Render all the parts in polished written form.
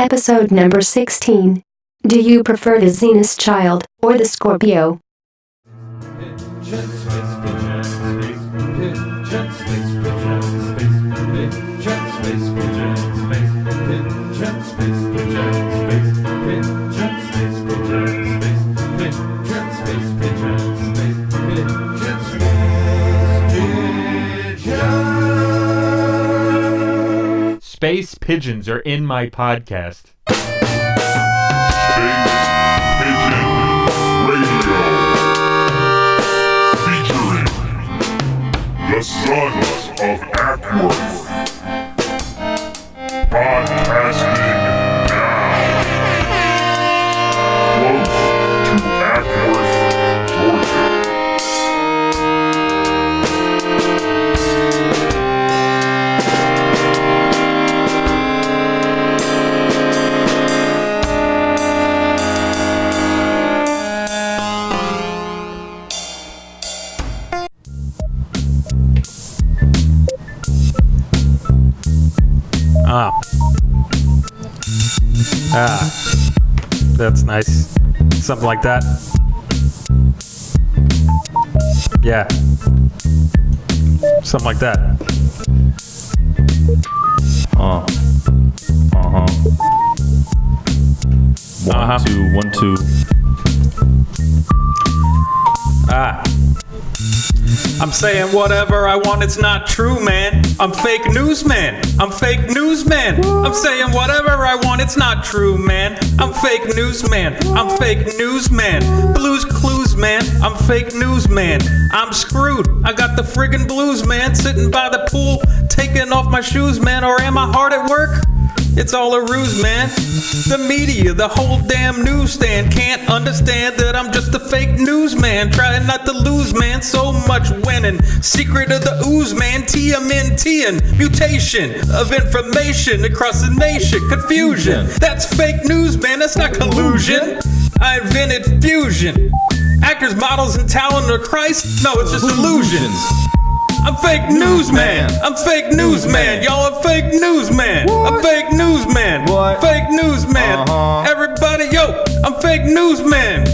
Episode number 16. Do you prefer the Venus child or the Scorpio? Space pigeons are in my podcast. Featuring the sons of Atwell. Podcasting now. Close to Atworth, Georgia. That's nice. Something like that. Yeah. Something like that. One, two. I'm saying whatever I want, it's not true, man. I'm fake news, man. I'm fake news, man. I'm saying whatever I want, it's not true, man. I'm fake news, man. I'm fake news, man. Blues Clues, man. I'm fake news, man. I'm screwed. I got the friggin' blues, man. Sitting by the pool, taking off my shoes, man. Or am I hard at work? It's all a ruse, man. The media, the whole damn newsstand can't understand that I'm just a fake newsman. Trying not to lose, man. So much winning. Secret of the ooze, man. TMNT mutation of information across the nation. Confusion. That's fake news, man. That's not collusion. I invented fusion. Actors, models, and talent are Christ? No, it's just illusions. I'm fake newsman. I'm fake newsman. Y'all are fake newsman. I'm fake newsman. What? Fake newsman. Everybody, yo, I'm fake newsman.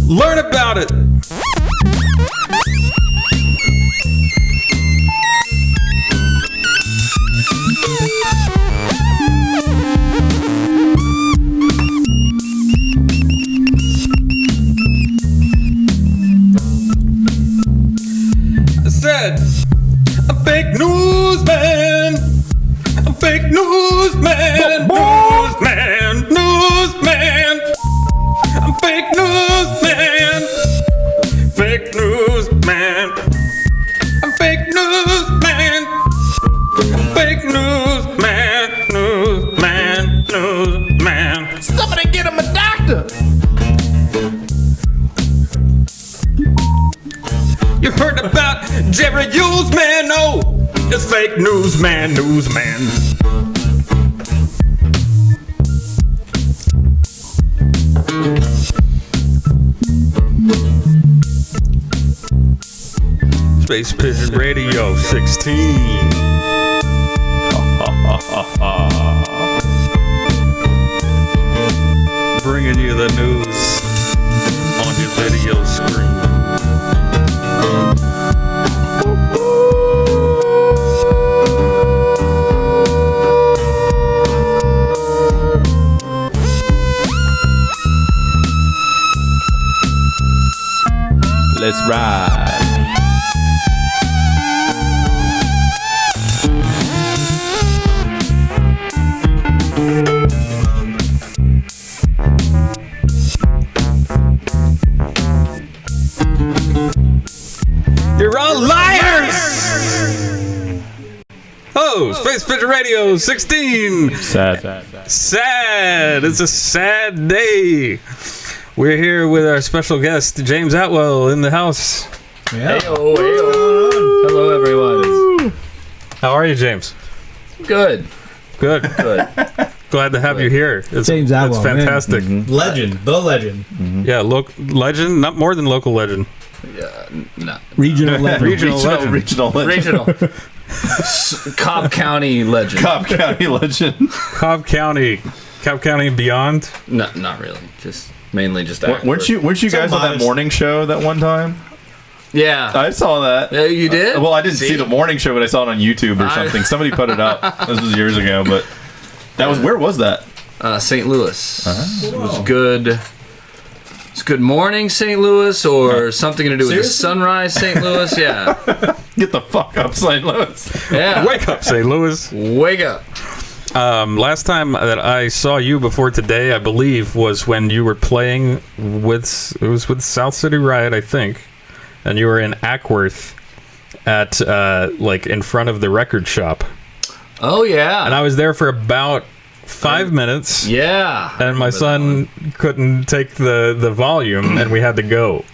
Learn about it. I'm fake newsman. I'm fake newsman. Newsman. Newsman. I'm fake newsman. Fake newsman. I'm fake newsman. Fake newsman. Newsman. Newsman. Somebody get him a doctor. You heard about Jerry Hughes, man? No, it's fake news, man. Newsman. Space Pigeon Radio 16. Bringing you the news on your video screen. Let's ride. You're all liars! Oh, Space Pigeon Radio 16. Sad. Sad. It's a sad day. We're here with our special guest, James Atwell, in the house. Yeah. Hey-o, hey-o. Hello, everyone. How are you, James? Good. Good. Glad to have you here. James Atwell, it's fantastic. Mm-hmm. Legend. The legend. Mm-hmm. Yeah, legend, not more than local legend. No. Regional legend. Regional legend. Regional. Cobb County legend. Cobb County legend. Cobb County and beyond. No, not really. Just mainly just actors. Weren't you guys on that morning show that one time? Yeah. I saw that. Yeah, you did? Well, I didn't see the morning show, but I saw it on YouTube or something. Somebody put it up. This was years ago, but where was that? St. Louis. It was good. It's Good Morning St. Louis or something to do with the Sunrise St. Louis. Yeah. Get the fuck up, St. Louis. Yeah. Wake up, St. Louis. Wake up. Last time that I saw you before today, I believe, was when you were playing with South City Riot, I think, and you were in Ackworth at like in front of the record shop. Oh yeah. And I was there for about 5 minutes. Yeah. And my son couldn't take the volume, and we had to go.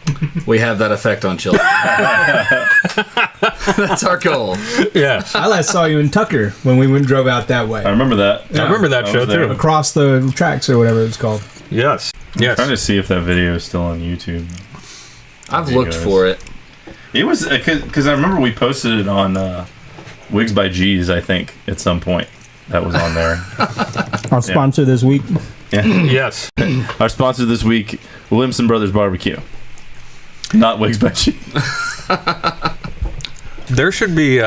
We have that effect on children. That's our goal. Yeah. I last saw you in Tucker when we drove out that way. I remember that. I remember that show there. too. Across the tracks or whatever it's called. Yes. I'm trying to see if that video is still on YouTube. I've looked for it. It was because I remember we posted it on Wigs by G's, I think, at some point. That was on there. Our sponsor this week. Yeah. Yes. Our sponsor this week, Williamson Brothers Barbecue. Not Wigs by G. There should be,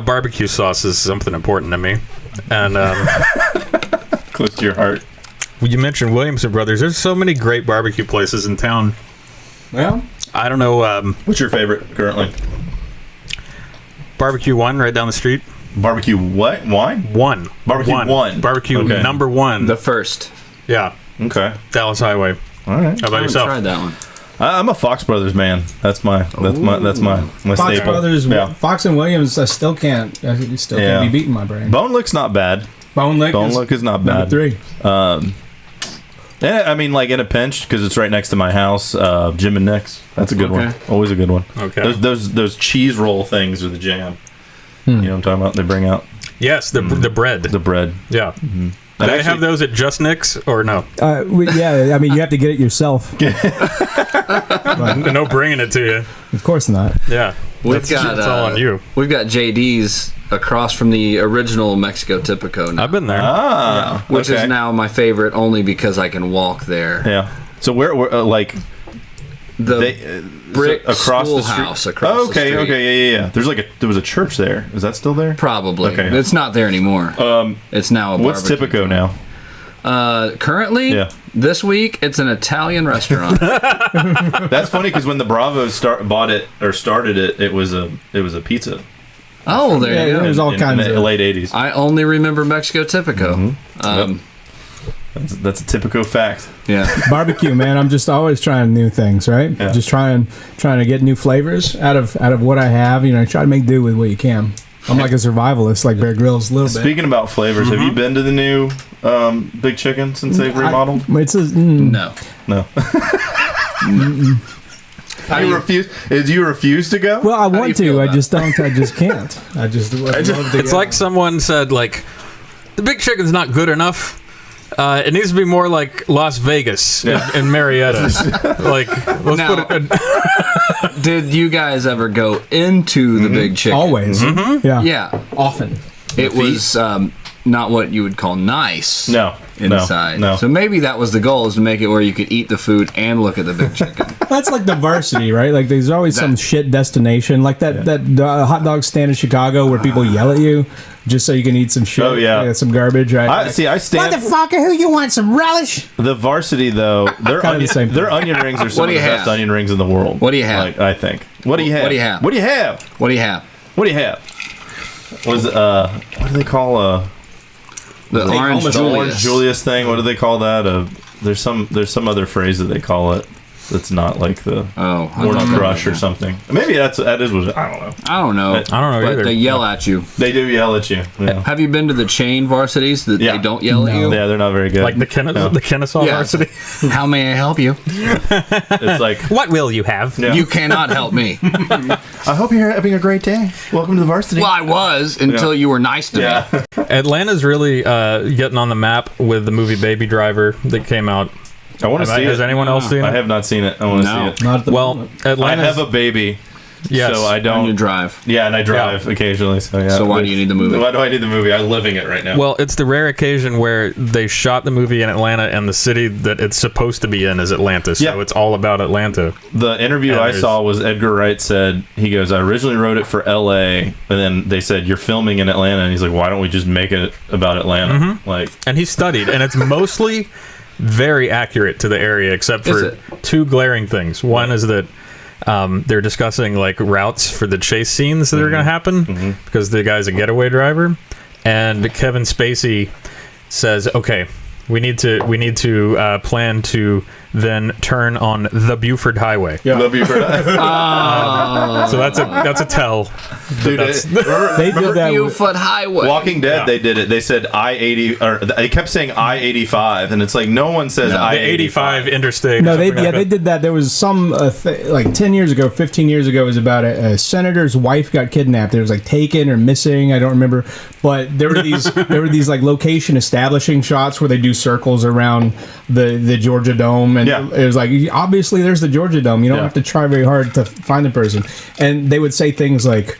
barbecue sauce is something important to me. And Close to your heart. you mentioned Williamson Brothers. There's so many great barbecue places in town. Well, I don't know. What's your favorite currently? Barbecue One right down the street. Barbecue what? Wine? One. Barbecue One. Barbecue Okay. number one. The first. Yeah. Okay. Dallas Highway. All right. How I about haven't yourself? tried that one. I'm a Fox Brothers man. That's my Fox staple. Brothers, Yeah. Fox and Williams, I still can't be beating my brain. Bone Lick's not bad. Bone Lick is not number bad. 3. Yeah, I mean, like in a pinch, because it's right next to my house. Jim and Nick's. That's a good one. Always a good one. Okay. Those cheese roll things are the jam. You know what I'm talking about? They bring out Yes, the bread. the bread. Yeah. Mm-hmm. Do they have those at Just Nick's or no? Yeah, I mean, you have to get it yourself. No bringing it to you. Of course not. Yeah. It's all on you. We've got JD's across from the original Mexico Typico now. I've been there. Which okay. is now my favorite only because I can walk there. Yeah. So where like The brick across the street? schoolhouse across the street. Okay, yeah. There was a church there. Is that still there? Probably. Okay. It's not there anymore. It's now a What's barbecue Typico now? Currently, this week, it's an Italian restaurant. That's funny because when the Bravos started it, it was a pizza. Oh, there you go. There's all kinds in the of late 80s. I only remember Mexico Typico. That's a typical fact. Yeah. barbecue, man. I'm just always trying new things, right? Yeah. Just trying to get new flavors out of what I have. You know, try to make do with what you can. I'm like a survivalist, like Bear Grylls a little bit. Speaking about flavors, have you been to the new Big Chicken since they've remodeled? No. No. Do you refuse to go? Well, I do you want feel to. I about just don't. I just can't. I just would love to It's go. like someone said, like, the Big Chicken's not good enough. It needs to be more like Las Vegas and Marietta. Like, let's Now- put it. Did you guys ever go into the Big Chicken? Always. Yeah. Yeah. Often. It was not what you would call nice. No. Inside. No. So maybe that was the goal, is to make it where you could eat the food and look at the Big Chicken. That's like the varsity, right? Like there's always some shit destination, like that hot dog stand in Chicago where people yell at you just so you can eat some shit. Oh, yeah. Some garbage, right? I stand. Motherfucker, who you want some relish? The Varsity, though, their Kinda the same their onion rings are some What of do the you best have? onion rings in the world. What do you have? Like, I think. What do you have? What do you have? What do you have? What do you have? What do you have? What is it? What do they call The orange the Julius. orange Julius thing? What do they call that? There's some other phrase that they call it. That's not like the Oh, I orange don't know. crush or something. Maybe that is what I don't know. I don't know. I don't know but either. they yell at you. They do yell at you. Yeah, Have you been to the chain varsities that Yeah. they don't yell at you? yeah they're not very good. Like the Kennesaw Yeah. varsity. How may I help you? It's like What will you have? yeah. You cannot help me. I hope you're having a great day. Welcome to the Varsity. Well, I was until you were nice to me. Yeah. Atlanta's really getting on the map with the movie Baby Driver that came out. I want to see it. Has anyone else seen it? I have not seen it. I want to No. see it. Not at the Well, moment. I Atlanta's... have a baby Yes. So I On don't your drive. Yeah, and I drive occasionally. So yeah. So why do you need the movie? Why do I need the movie? I'm living it right now. Well, it's the rare occasion where they shot the movie in Atlanta and the city that it's supposed to be in is Atlanta. So Yeah. it's all about Atlanta. The interview And I there's- saw was Edgar Wright said, he goes, I originally wrote it for LA, and then they said, you're filming in Atlanta, and he's like, why don't we just make it about Atlanta? Mm-hmm. Like, And he studied, and it's mostly very accurate to the area, except Is for it? two glaring things. One is that they're discussing like routes for the chase scenes that are going to happen because the guy's a getaway driver, and Kevin Spacey says, "Okay, we need to plan to then turn on the Buford Highway." love you for that. So that's a tell. Dude, They did that. Buford Highway. Walking Dead, Yeah. they did it. They said I-80, or they kept saying I-85, and it's like no one says No. The I-85. 85 interstate. No, or they something like they that. did that. There was some like 10 years ago, 15 years ago, it was about a senator's wife got kidnapped. It was like taken or missing. I don't remember, but there were these like location establishing shots where they do circles around the Georgia Dome, and Yeah. it was like obviously there's the Georgia Dome. You don't Yeah. have to try very hard to find the person, and they would say things like.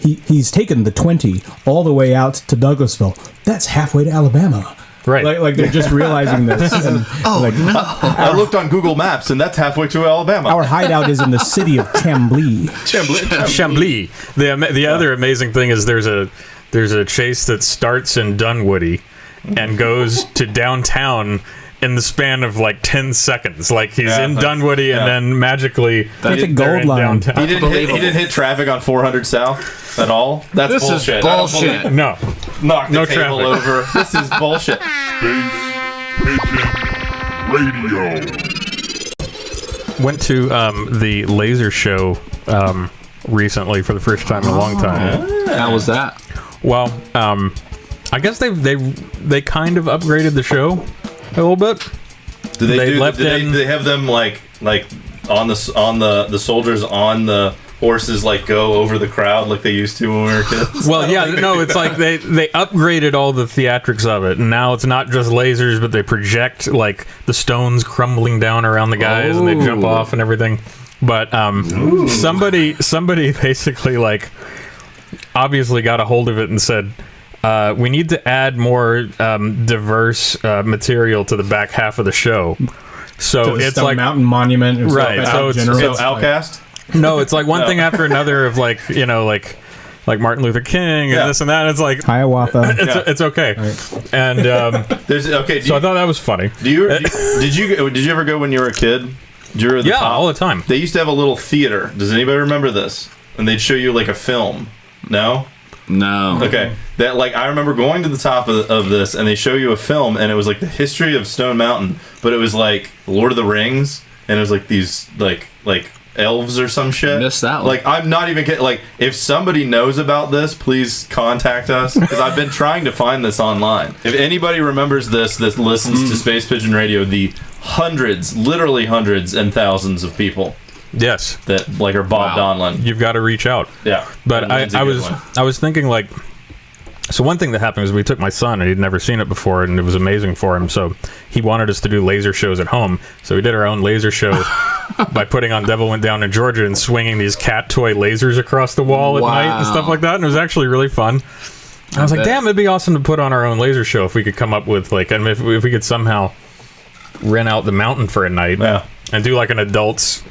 He's taken the 20 all the way out to Douglasville. That's halfway to Alabama. Right. Like they're just realizing this. And I looked on Google Maps, and that's halfway to Alabama. our hideout is in the city of Chambly. Chambly. The other amazing thing is there's a chase that starts in Dunwoody and goes to downtown in the span of like 10 seconds. Like he's Yeah, in that's- Dunwoody yeah. and then magically That's a they're gold in line. downtown. He didn't hit traffic on 400 South at all. That's This is bullshit. I don't bullshit. believe- No. Knock the No table traffic. over. This is bullshit. Radio. Went to the laser show recently for the first time in a long time. How was that? Well, I guess they kind of upgraded the show a little bit. Do they They do? left Do in- they have them like on the soldiers on the horses like go over the crowd like they used to when we were kids? Well, yeah, no, it's like they upgraded all the theatrics of it, and now it's not just lasers, but they project like the stones crumbling down around the guys, and they jump Ooh. off and everything. But somebody basically like obviously got a hold of it and said, we need to add more diverse material to the back half of the show. So The it's Stone like Mountain Monument. and Right, stuff, so it's- general. So Outcast. no, it's like one thing after another of like like Martin Luther King and Yeah. this and that. It's like Hiawatha. it's okay, and There's okay. so I thought that was funny. Did you ever go when you were a kid? Did you ever Yeah, all the time. They used to have a little theater. Does anybody remember this? And they'd show you like a film. No. No. Okay. That like I remember going to the top of this, and they show you a film, and it was like the history of Stone Mountain, but it was like Lord of the Rings, and it was like these like elves or some shit. Missed that one. Like I'm not even kidding. Like if somebody knows about this, please contact us because I've been trying to find this online. If anybody remembers this that listens to Space Pigeon Radio, the literally hundreds and thousands of people Yes, that like are bobbed Wow. on London. you've got to reach out. Yeah. But London's a I good one. was thinking like, so one thing that happened was we took my son and he'd never seen it before and it was amazing for him. So he wanted us to do laser shows at home. So we did our own laser show by putting on Devil Went Down in Georgia and swinging these cat toy lasers across the wall at night and stuff like that. And it was actually really fun. I was like, bet. damn, it'd be awesome to put on our own laser show if we could come up with like, and if we could somehow rent out the mountain for a night Yeah. and do like an adults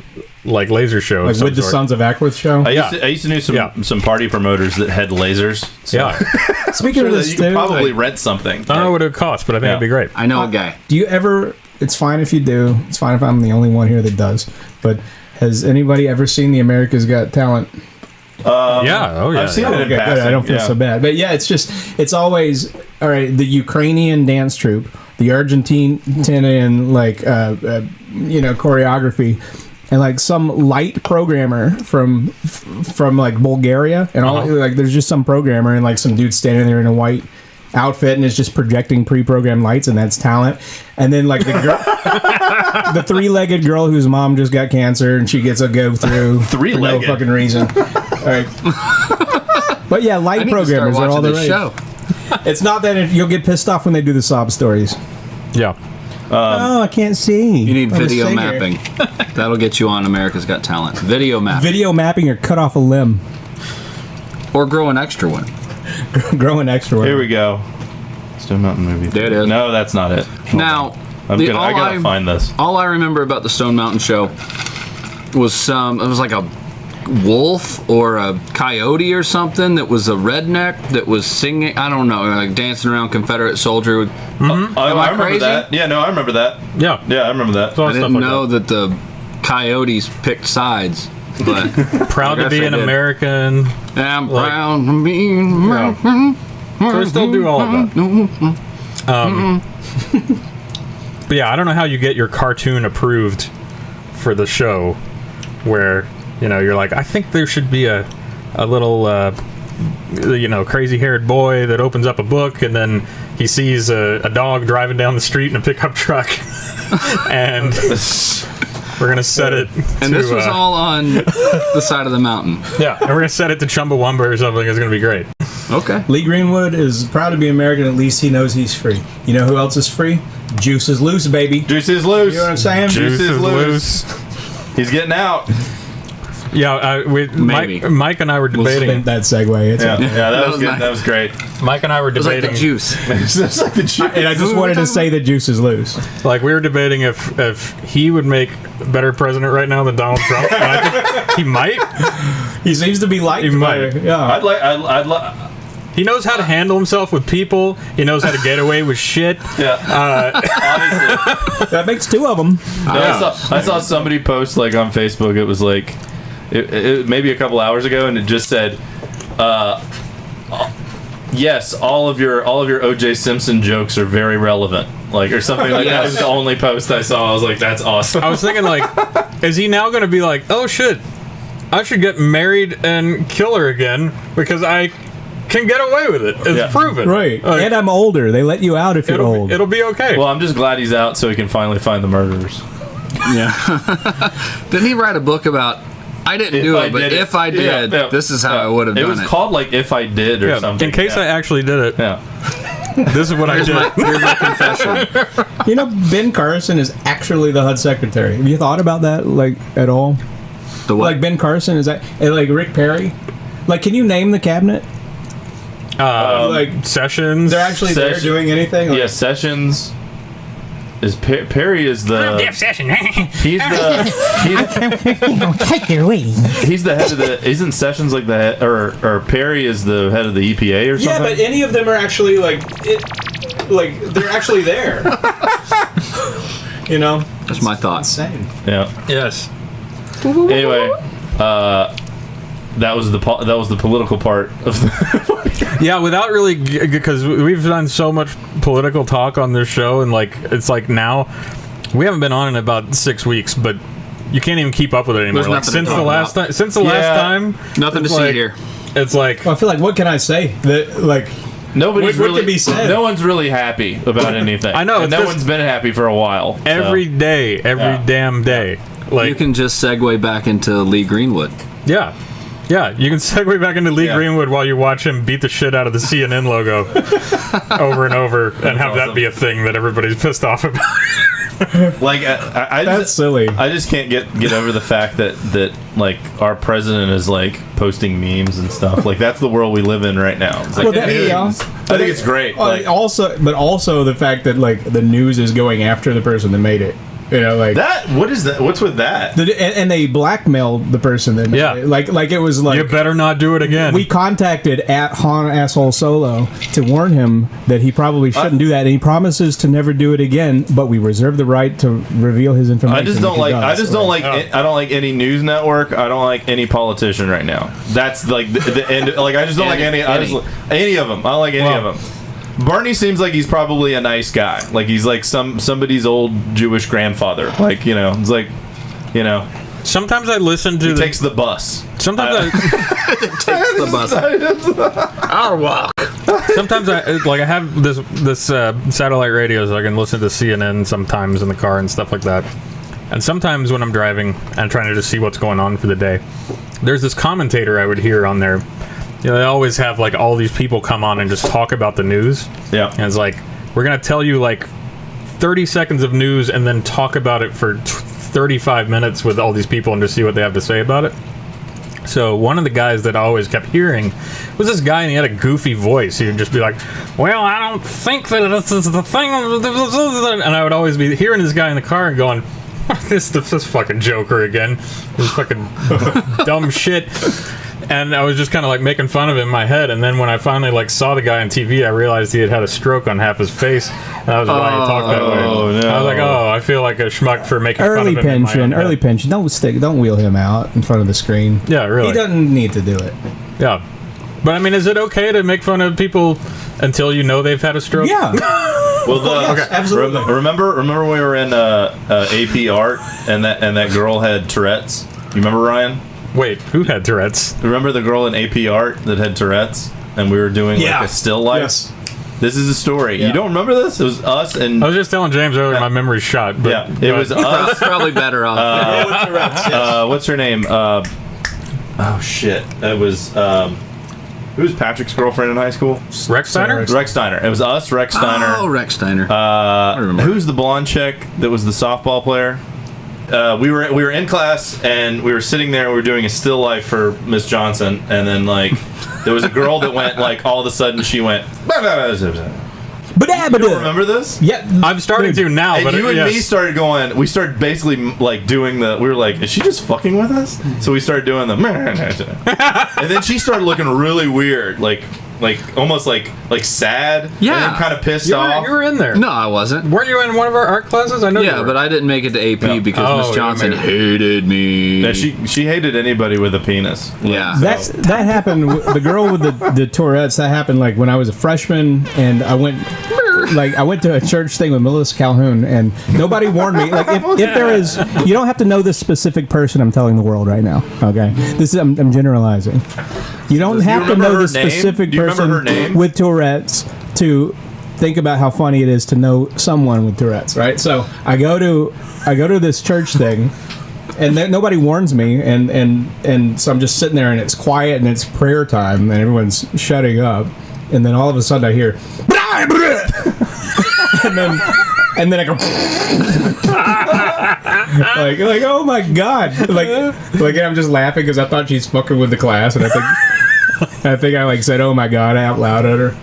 like laser show. of Like some with the sort. Sons of Ackworth show. I Yeah. used to know Yeah. some party promoters that had lasers. So Yeah. Speaking sure of that this, you could too, probably like, rent something. I don't know what it would cost, but I think Yeah. it'd be great. I know a guy. do you ever? It's fine if you do. It's fine if I'm the only one here that does. But has anybody ever seen the America's Got Talent? Yeah. Oh yeah. I've seen yeah. it in Okay, good. passing. I don't feel yeah. so bad. But yeah, it's always all right. The Ukrainian dance troupe, the Argentinian like choreography, and like some light programmer from like Bulgaria, and all like there's just some programmer and like some dude standing there in a white outfit and is just projecting pre-programmed lights, and that's talent. And then like the girl, the three-legged girl whose mom just got cancer and she gets a go through for no Three-legged? fucking reason. All right. But yeah, I light need to start programmers are all watching the this rage. show. It's not that you'll get pissed off when they do the sob stories. Yeah. I can't see. You need I'm a video singer. mapping. That'll get you on America's Got Talent. Video mapping. Video mapping or cut off a limb. Or grow an extra one. Grow an extra one. Here we go. Stone Mountain movie. There it is. No, that's not it. Hold Now, on. I gotta find this. All I remember about the Stone Mountain show was it was like a wolf or a coyote or something that was a redneck that was singing. I don't know, like dancing around Confederate soldier. Am I remember crazy? that. Yeah, no, I remember that. Yeah. Yeah, I remember that. I didn't know that the coyotes picked sides. But Proud I to guess be I an did. American. I'm proud to be an American. So they still do all of that. But yeah, I don't know how you get your cartoon approved for the show, where you're like, I think there should be a little crazy haired boy that opens up a book and then he sees a dog driving down the street in a pickup truck, and we're gonna set it. And this was all on the side of the mountain. Yeah, and we're gonna set it to Chumbawamba or something. It's gonna be great. Okay. Lee Greenwood is proud to be American. At least he knows he's free. You know who else is free? Juice is loose, baby. Juice is loose. You know what I'm saying? Juice is loose. He's getting out. Yeah, Mike and I were debating. Spent that segue. It's okay. Yeah, that was good. nice. That was great. Mike and I were It was like debating. the juice. That's like the juice. And I just wanted to say that juice is loose. Like, we were debating if he would make a better president right now than Donald Trump. And I think he might. He seems to be liked. He might. Yeah. I'd like. He knows how to handle himself with people. He knows how to get away with shit. Yeah. Honestly. That makes two of them. No, I saw somebody post like on Facebook. It was like, it maybe a couple hours ago, and it just said, "Yes, all of your O.J. Simpson jokes are very relevant." Like, or something like that. It was the only post I saw. I was like, "That's awesome." I was thinking, like, is he now going to be like, oh shit, I should get married and kill her again because I can get away with it. It's proven. Right. Like, And I'm older. They let you out if you're old. it'll be okay. Well, I'm just glad he's out so he can finally find the murderers. Yeah. Didn't he write a book about, I didn't do it, but if I did, this is how I would have done it. It was called like If I Did or something. In case I actually did it. Yeah. This is what I Here's did. my confession. You know, Ben Carson is actually the HUD secretary. Have you thought about that, like, at all? The what? Like, Ben Carson, is that, like, Rick Perry? Like, can you name the cabinet? Like, Sessions. they're actually there doing anything? Like, Yeah, Sessions is Perry is the Jeff Sessions. he's the head of the isn't Sessions like the head, or Perry is the head of the EPA or something? Yeah, but any of them are actually, like, they're actually there. You know? That's my thoughts. Insane. Yeah. Yes. Anyway, that was the political part of the Yeah, without really, because we've done so much political talk on this show, and like it's like now we haven't been on in about 6 weeks, but you can't even keep up with it anymore. There's Like nothing to since talk the last about. time, last time, Nothing to it's see like- here. It's like Well, I feel like, what can I say? That, like, nobody's What really can be said? no one's really happy about anything. I know, and it's no just- one's been happy for a while. every day, every damn day. Like You can just segue back into Lee Greenwood. yeah, you can segue back into Lee Yeah. Greenwood while you watch him beat the shit out of the CNN logo over and over, and have that awesome. be a thing that everybody's pissed off about. Like I that's just, silly. I just can't get over the fact that like our president is like posting memes and stuff. Like that's the world we live in right now. It's like, Well, that- yeah. I think it's great. Like, also the fact that, like, the news is going after the person that made it. You know, like that. What is that? What's with that? and they blackmailed the person that made Yeah. it. Like it was like You better not do it again. we contacted @HonAssholeSolo to warn him that he probably shouldn't do that, and he promises to never do it again. But we reserve the right to reveal his information. I just don't if he like. does. I just don't like. Oh. I don't like any news network. I don't like any politician right now. That's like the end. Like I just don't like any. I just, any of them. I don't like any of them. Bernie seems like he's probably a nice guy. Like he's like somebody's old Jewish grandfather. Like it's like Sometimes I listen to he takes the bus. Sometimes The bus. Our walk. Sometimes I have this satellite radio, so I can listen to CNN sometimes in the car and stuff like that. And sometimes when I'm driving and trying to just see what's going on for the day, there's this commentator I would hear on there. You know, they always have like all these people come on and just talk about the news. Yeah. And it's like, we're gonna tell you like 30 seconds of news and then talk about it for 35 minutes with all these people and just see what they have to say about it. So one of the guys that I always kept hearing was this guy, and he had a goofy voice. He would just be like, well, I don't think that this is the thing. And I would always be hearing this guy in the car and going, this fucking Joker again. This fucking dumb shit. And I was just kind of like making fun of him in my head. And then when I finally like saw the guy on TV, I realized he had had a stroke on half his face. And that was why he talked that way. No. I was like, I feel like a schmuck for making fun of him. Early pension. Don't wheel him out in front of the screen. Yeah, really. He doesn't need to do it. Yeah. But I mean, is it okay to make fun of people until you know they've had a stroke? Yeah. Well, yes, absolutely. Remember when we were in AP Art and that girl had Tourette's? You remember, Ryan? Wait, who had Tourette's? Remember the girl in AP Art that had Tourette's, and we were doing like a still life? Yes. This is a story. Yeah. You don't remember this? It was us and... I was just telling James earlier my memory's shot. But Yeah, it was us. Probably better off. What's her name? Oh, shit. That was... who was Patrick's girlfriend in high school? Rex Steiner? Rex Steiner. It was us, Rex Steiner. Oh, Rex Steiner. I remember. Who's the blonde chick that was the softball player? We were in class and we were sitting there and we were doing a still life for Miss Johnson, and then like there was a girl that went like all of a sudden she went. You don't remember this? Yeah, I'm starting to now, And but you and me started going. We started basically like doing the. We were like, is she just fucking with us? So we started doing the. And then she started looking really weird, like almost like sad. Yeah. And then kind of pissed off. You were in there. No, I wasn't. Weren't you in one of our art classes? I know you Yeah, were. but I didn't make it to AP because Oh, Miss Johnson maybe. hated me. Yeah, she hated anybody with a penis. Yeah. that happened. The girl with the Tourette's. That happened like when I was a freshman, and I went to a church thing with Melissa Calhoun, and nobody warned me. Like if there is, you don't have to know this specific person. I'm telling the world right now. Okay, I'm generalizing. You don't have to know the specific person with Tourette's to think about how funny it is to know someone with Tourette's, right? So I go to this church thing, and nobody warns me, and so I'm just sitting there, and it's quiet, and it's prayer time, and everyone's shutting up, and then all of a sudden I hear, and then I go, like oh my god, like I'm just laughing because I thought she's fucking with the class, and I think I like said oh my god out loud at her.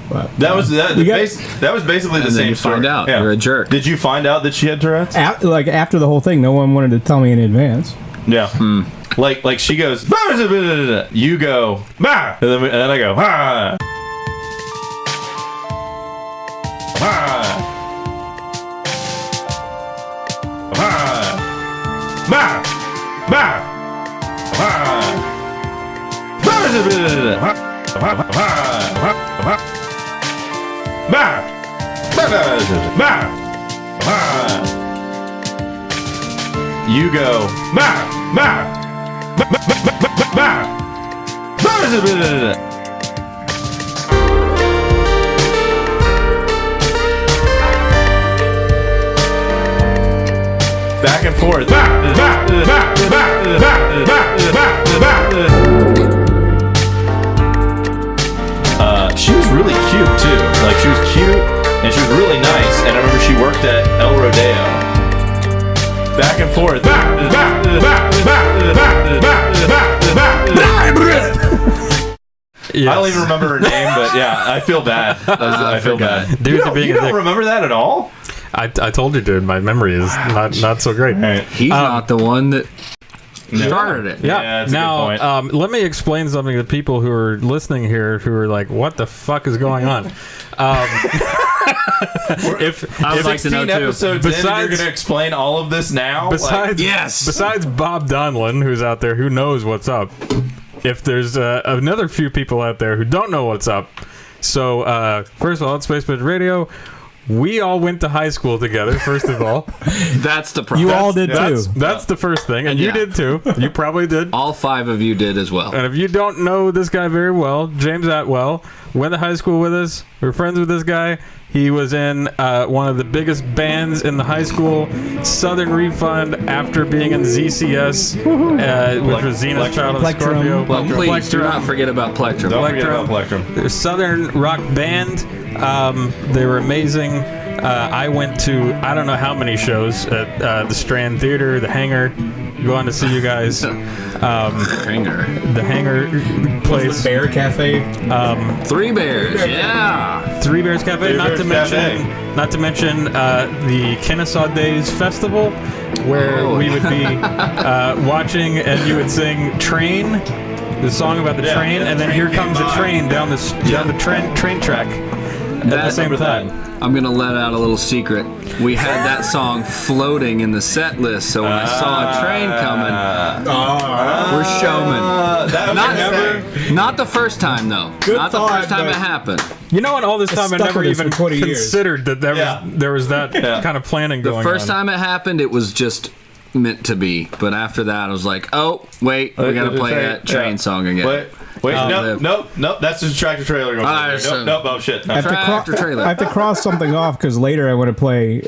But, that was basically the And then same you story. find out you're a jerk. Did you find out that she had Tourette's? like after the whole thing, no one wanted to tell me in advance. Yeah. Like she goes, you go, bah! And then I go, ah. Ah. Ah. Bah! Bah! Ah. You go. Back and forth. She was really cute too. Like she was cute and she was really nice. And I remember she worked at El Rodeo. Back and forth. Yes. I don't even remember her name, but yeah, I feel bad. I feel bad. Dude, You don't remember that at all? I told you, dude. My memory is not so great. Right. He's not the one that started it. Yeah. that's a Now, good point. let me explain something to people who are listening here who are like, "What the fuck is going on?" If I would like to know 16 too. episodes in, and you're Besides- going to explain all of this now? Besides Bob Donlin, who's out there who knows what's up. If there's another few people out there who don't know what's up. So, first of all, at Space Pigeon Radio, we all went to high school together, first of all. That's the problem. You all did too. That's the first thing, and you Yeah. did too. You probably did. All 5 of you did as well. And if you don't know this guy very well, James Atwell went to high school with us. We were friends with this guy. He was in one of the biggest bands in the high school, Southern Refund, after being in ZCS, which was Xena's Child of Plectrum. Scorpio. Well, please do not forget about Plectrum. Don't forget about Plectrum. They're a Southern rock band. They were amazing. I went to I don't know how many shows at the Strand Theater, the Hangar. Going to see you guys. Hangar. The Hangar place. Bear Cafe. Three Bears. Yeah. Three Bears Cafe. Three Not Bears to Cafe. mention the Kennesaw Days Festival, where we would be watching and you would sing "Train," the song about the train, and then here comes a train down the train track at the same time. I'm gonna let out a little secret. We had that song floating in the set list, so when I saw a train coming, we're showmen. Not the first time though. Not the first time it happened. You know what? All this time I stuck never with us even for 20 years. considered that there was that kind of planning going on. The first time it happened, it was just meant to be. But after that, I was like, oh wait, we gotta play that train song again. Wait, nope. That's just a tractor trailer going on. Nope, oh shit. No. Tractor trailer. I have to cross something off because later I want to play.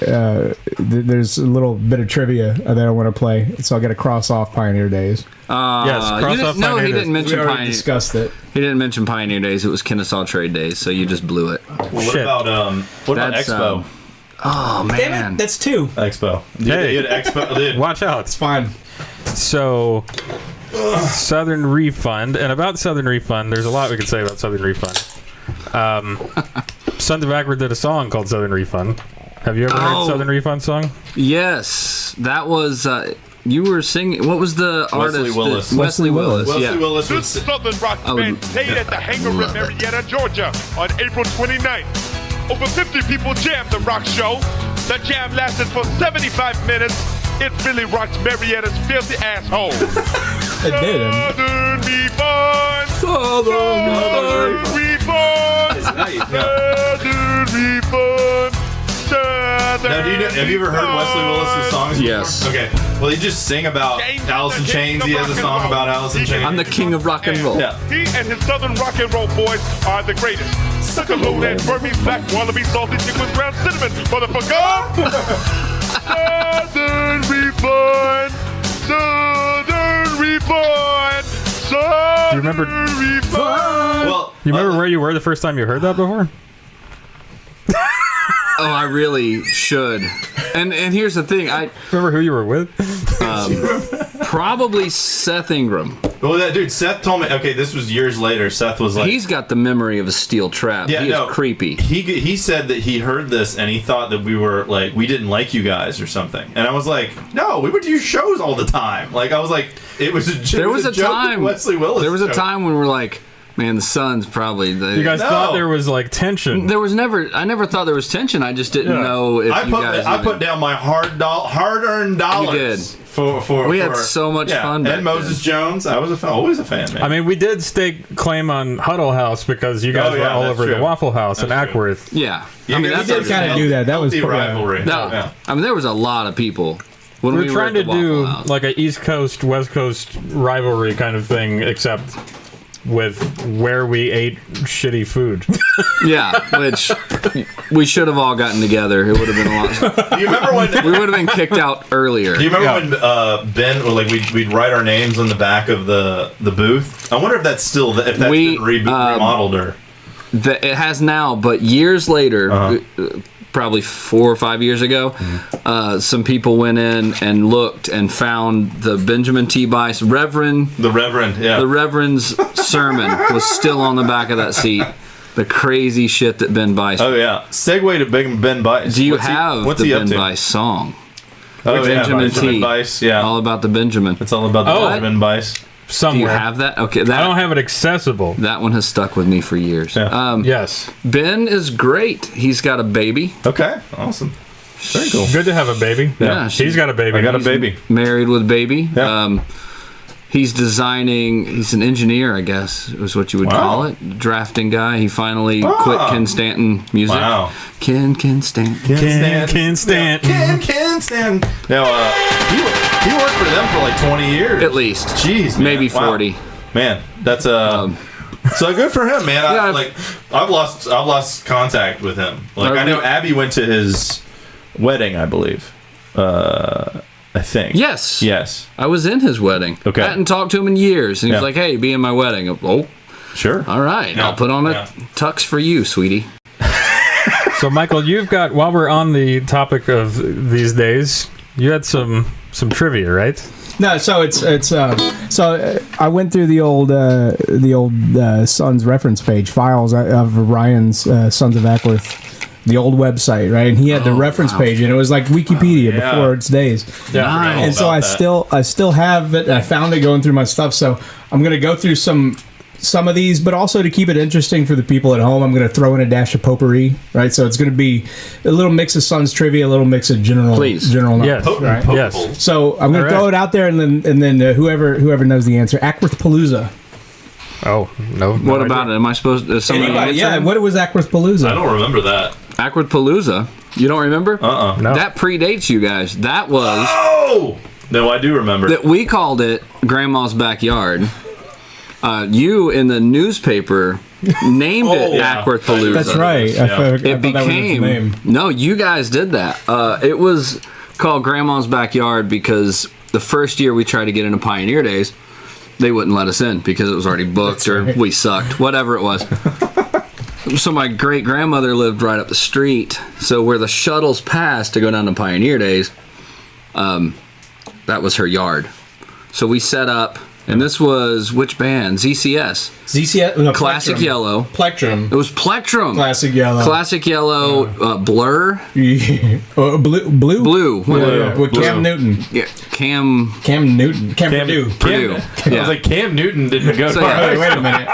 There's a little bit of trivia that I want to play, so I got to cross off Pioneer Days. Yes, cross off no, Pioneer he Days. didn't mention We already Pioneer. discussed it. He didn't mention Pioneer Days. It was Kennesaw Trade Days, so you just blew it. What about That's, Expo? Oh man, That's two. Expo. Hey. You had Expo. Dude. Watch out. It's fine. So, Southern Refund, and about Southern Refund, there's a lot we could say about Southern Refund. Sons of Akron did a song called Southern Refund. Have you ever heard Southern Refund song? yes, that was. You were singing. What was the Wesley artist? Willis. Wesley Willis. Wesley Yeah. Willis This was. Southern rock band played at the Hangar in Marietta, Georgia on April 29th. Over 50 people jammed the rock show. The jam lasted for 75 minutes. It really rocked Marietta's filthy asshole. It did. Southern Refund. Southern Refund. Southern Refund. Now, have you ever heard Wesley Willis' songs? Yes. Okay. Well, he just sing about Alice in Chains. He has a song about Alice in Chains. I'm the king of rock and roll. Yeah. He and his Southern rock and roll boys are the greatest. Suckerload and Burmese black wallaby salty chicken with ground cinnamon. Motherfucker! Southern Refund! Southern Refund! Southern You remember- Refund! Well, You remember where you were the first time you heard that before? Oh, I really should. And here's the thing. I Remember who you were with? probably Seth Ingram. well, that dude, Seth told me. Okay, this was years later. Seth was like, He's got the memory of a steel trap. yeah, he no, is creepy. He said that he heard this and he thought that we were like we didn't like you guys or something. And I was like, no, we went to your shows all the time. Like I was like, it was a There was a joke with time. Wesley Willis. There was a joke. time when we were like, man, the Suns probably. You guys No. thought there was like tension. There was never. I never thought there was tension. I just didn't know if I you guys. I put down my hard-earned dollars. You did. For We had so much fun back And Moses Jones, I was always a fan, man. I mean, we did stake claim on Huddle House because you guys Oh, yeah, were all that's over the true. Waffle House in That's true. Ackworth. Yeah. Yeah, I mean, we that's did kinda do that. That was healthy pretty- rivalry. no. Yeah. I mean, there was a lot of people when We we were trying at to the do Waffle House. like a East Coast, West Coast rivalry kind of thing, except with where we ate shitty food. Yeah, which we should have all gotten together. It would have been a lot. Do you remember when? We would have been kicked out earlier. Do you remember when Ben, or like we'd write our names on the back of the booth? I wonder if that's still if that's We, been remodeled or. It has now, but years later, probably 4 or 5 years ago, some people went in and looked and found the Benjamin T. Bice Reverend. The Reverend, yeah. The Reverend's sermon was still on the back of that seat. The crazy shit that Ben Bice. Oh yeah. Segue to Ben Bice. Do you What's have what's the he up Ben to? Bice song? Oh yeah, Benjamin Benjamin T. Bice. Yeah. All about the Benjamin. It's all about the Oh. Benjamin Bice. Do you Somewhere. have that? Okay, I don't that have it accessible. that one has stuck with me for years. Yeah. Yes. Ben is great. He's got a baby. Okay, awesome. Very cool. Good to have a baby. Yeah, He's got a baby. I got a baby. Married with baby. Yeah. He's designing. He's an engineer, I guess, is what you would Wow. call it. Drafting guy. He finally quit Ken Stanton music. Wow. Ken Stanton. Ken Stanton. Ken Stanton. Now, he worked for them for like 20 years. At least. Jeez, man. Maybe Wow. 40. Man, that's so good for him, man. Yeah, I've lost contact with him. Like I know Abby went to his wedding, I believe. I think. Yes. Yes. I was in his wedding. Okay. I hadn't talked to him in years. And he was Yeah. like, hey, be in my wedding. Oh, Sure. all right. Yeah. I'll put on a Yeah. tux for you, sweetie. So, Michael, you've got, while we're on the topic of these days, you had some trivia, right? No, so I went through the old Sons reference page files of Ryan's Sons of Ackworth, the old website, right? And he had the reference page, and it was like Wikipedia before its days. Yeah. And so I still have it. I found it going through my stuff, so I'm gonna go through some of these, but also to keep it interesting for the people at home, I'm going to throw in a dash of potpourri, right? So it's going to be a little mix of Suns trivia, a little mix of general knowledge, yes. right? Yes. So I'm going to throw it out there, and then whoever knows the answer, Ackworth Palooza. Oh no! What about it? Am I supposed to? Yeah. What was Ackworth Palooza? I don't remember that. Ackworth Palooza. You don't remember? No. That predates you guys. That was. Oh no, I do remember. That we called it Grandma's Backyard. You in the newspaper named it Ackworth Palooza. That's right. It became no. You guys did that. It was called Grandma's Backyard because the first year we tried to get into Pioneer Days, they wouldn't let us in because it was already booked or we sucked, whatever it was. So my great grandmother lived right up the street. So where the shuttles passed to go down to Pioneer Days, that was her yard. So we set up. And this was which band? ZCS. No, Classic Plectrum. Yellow. Plectrum. It was Plectrum. Classic Yellow. Classic Yellow. Blur. Blue. With Cam Newton. Yeah, Cam Newton. Cam Purdue. Purdue. I was like, Cam Newton didn't go to yeah. Wait a minute.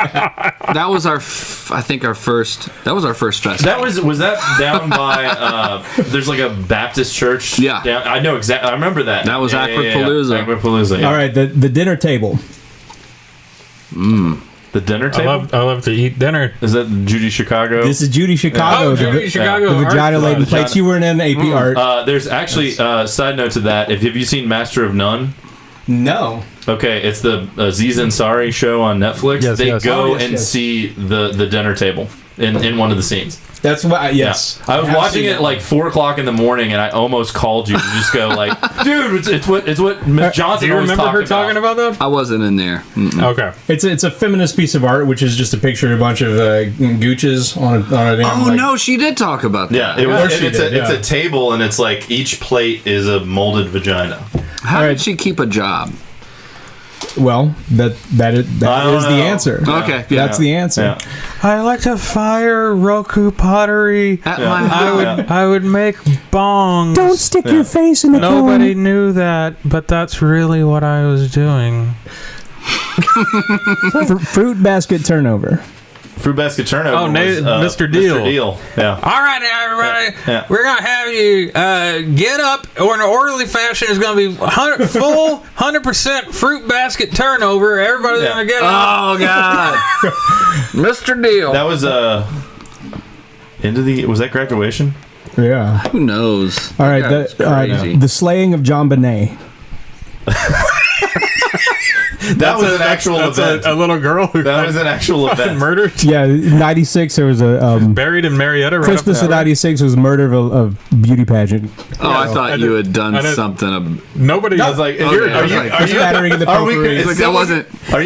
That was our first festival. Was that down by there's like a Baptist church? Yeah. Down, I know exactly. I remember that. That was Ackworth Palooza. Ackworth Palooza. All right, the dinner table. The dinner table. I love to eat dinner. Is that Judy Chicago? This is Judy Chicago. Chicago. The vagina laden plates. You weren't in AP art. There's actually side note to that. Have you seen Master of None? No. Okay, it's the Aziz Ansari show on Netflix. Yes, they yes. go yes, and yes. see the dinner table in one of the scenes. That's what. Yes. Yeah. I was watching it like 4:00 in the morning, and I almost called you to just go like, "Dude, it's what Miss Johnson." Do you always remember her talking about that? I wasn't in there. Mm-mm. Okay. It's a feminist piece of art, which is just a picture of a bunch of gooches on a damn. Oh no, she did talk about that. Yeah, it was. It's It's a table, and it's like each plate is a molded vagina. How did she keep a job? Well, that is the answer. Okay, yeah. That's the answer. Yeah. I like to fire Roku pottery. At my house. I would make bongs. Don't stick your face in the Nobody knew that, but that's really what I was doing. Fruit basket turnover. Fruit basket turnover. Oh, was, Mr. Deal. Mr. Deal. Yeah. All right, everybody. Yeah. We're going to have you get up, or in an orderly fashion, it's going to be 100% fruit basket turnover. Everybody's going to get up. Oh God, Mr. Deal. That was was that graduation? Yeah. Who knows? All right. That's crazy. The slaying of John Bonet. That was an actual event. A little girl who That was an actual event. murdered, Yeah, 96. There was a buried in Marietta. Right Christmas up of that way. '96 was murder of beauty pageant. Oh, I thought you had done something. Nobody. I was like, Are you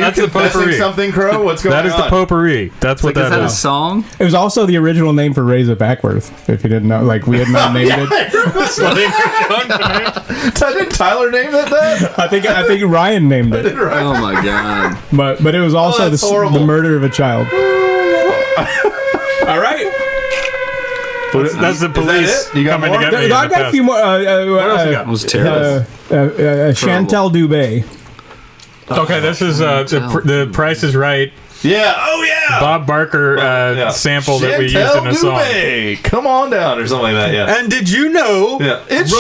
That's the confessing potpourri. something, Crow? What's going on? That is the potpourri. That's what Is that a is. song? It was also the original name for Raise Up Ackworth. If you didn't know, like we had not named it. Didn't Tyler name it that? I think Ryan named it, Oh my God. but it was also that's the horrible. murder of a child. All right. That's the police it? You got coming more? to get me. I got a few more. What else you got? It was terrible. Chantal Dubé. Okay, this is the Price is Right. Yeah. Oh yeah. Bob Barker sample that we used in a song. Dubé. Come on down or something like that. Yeah. And did you know, Yeah. It's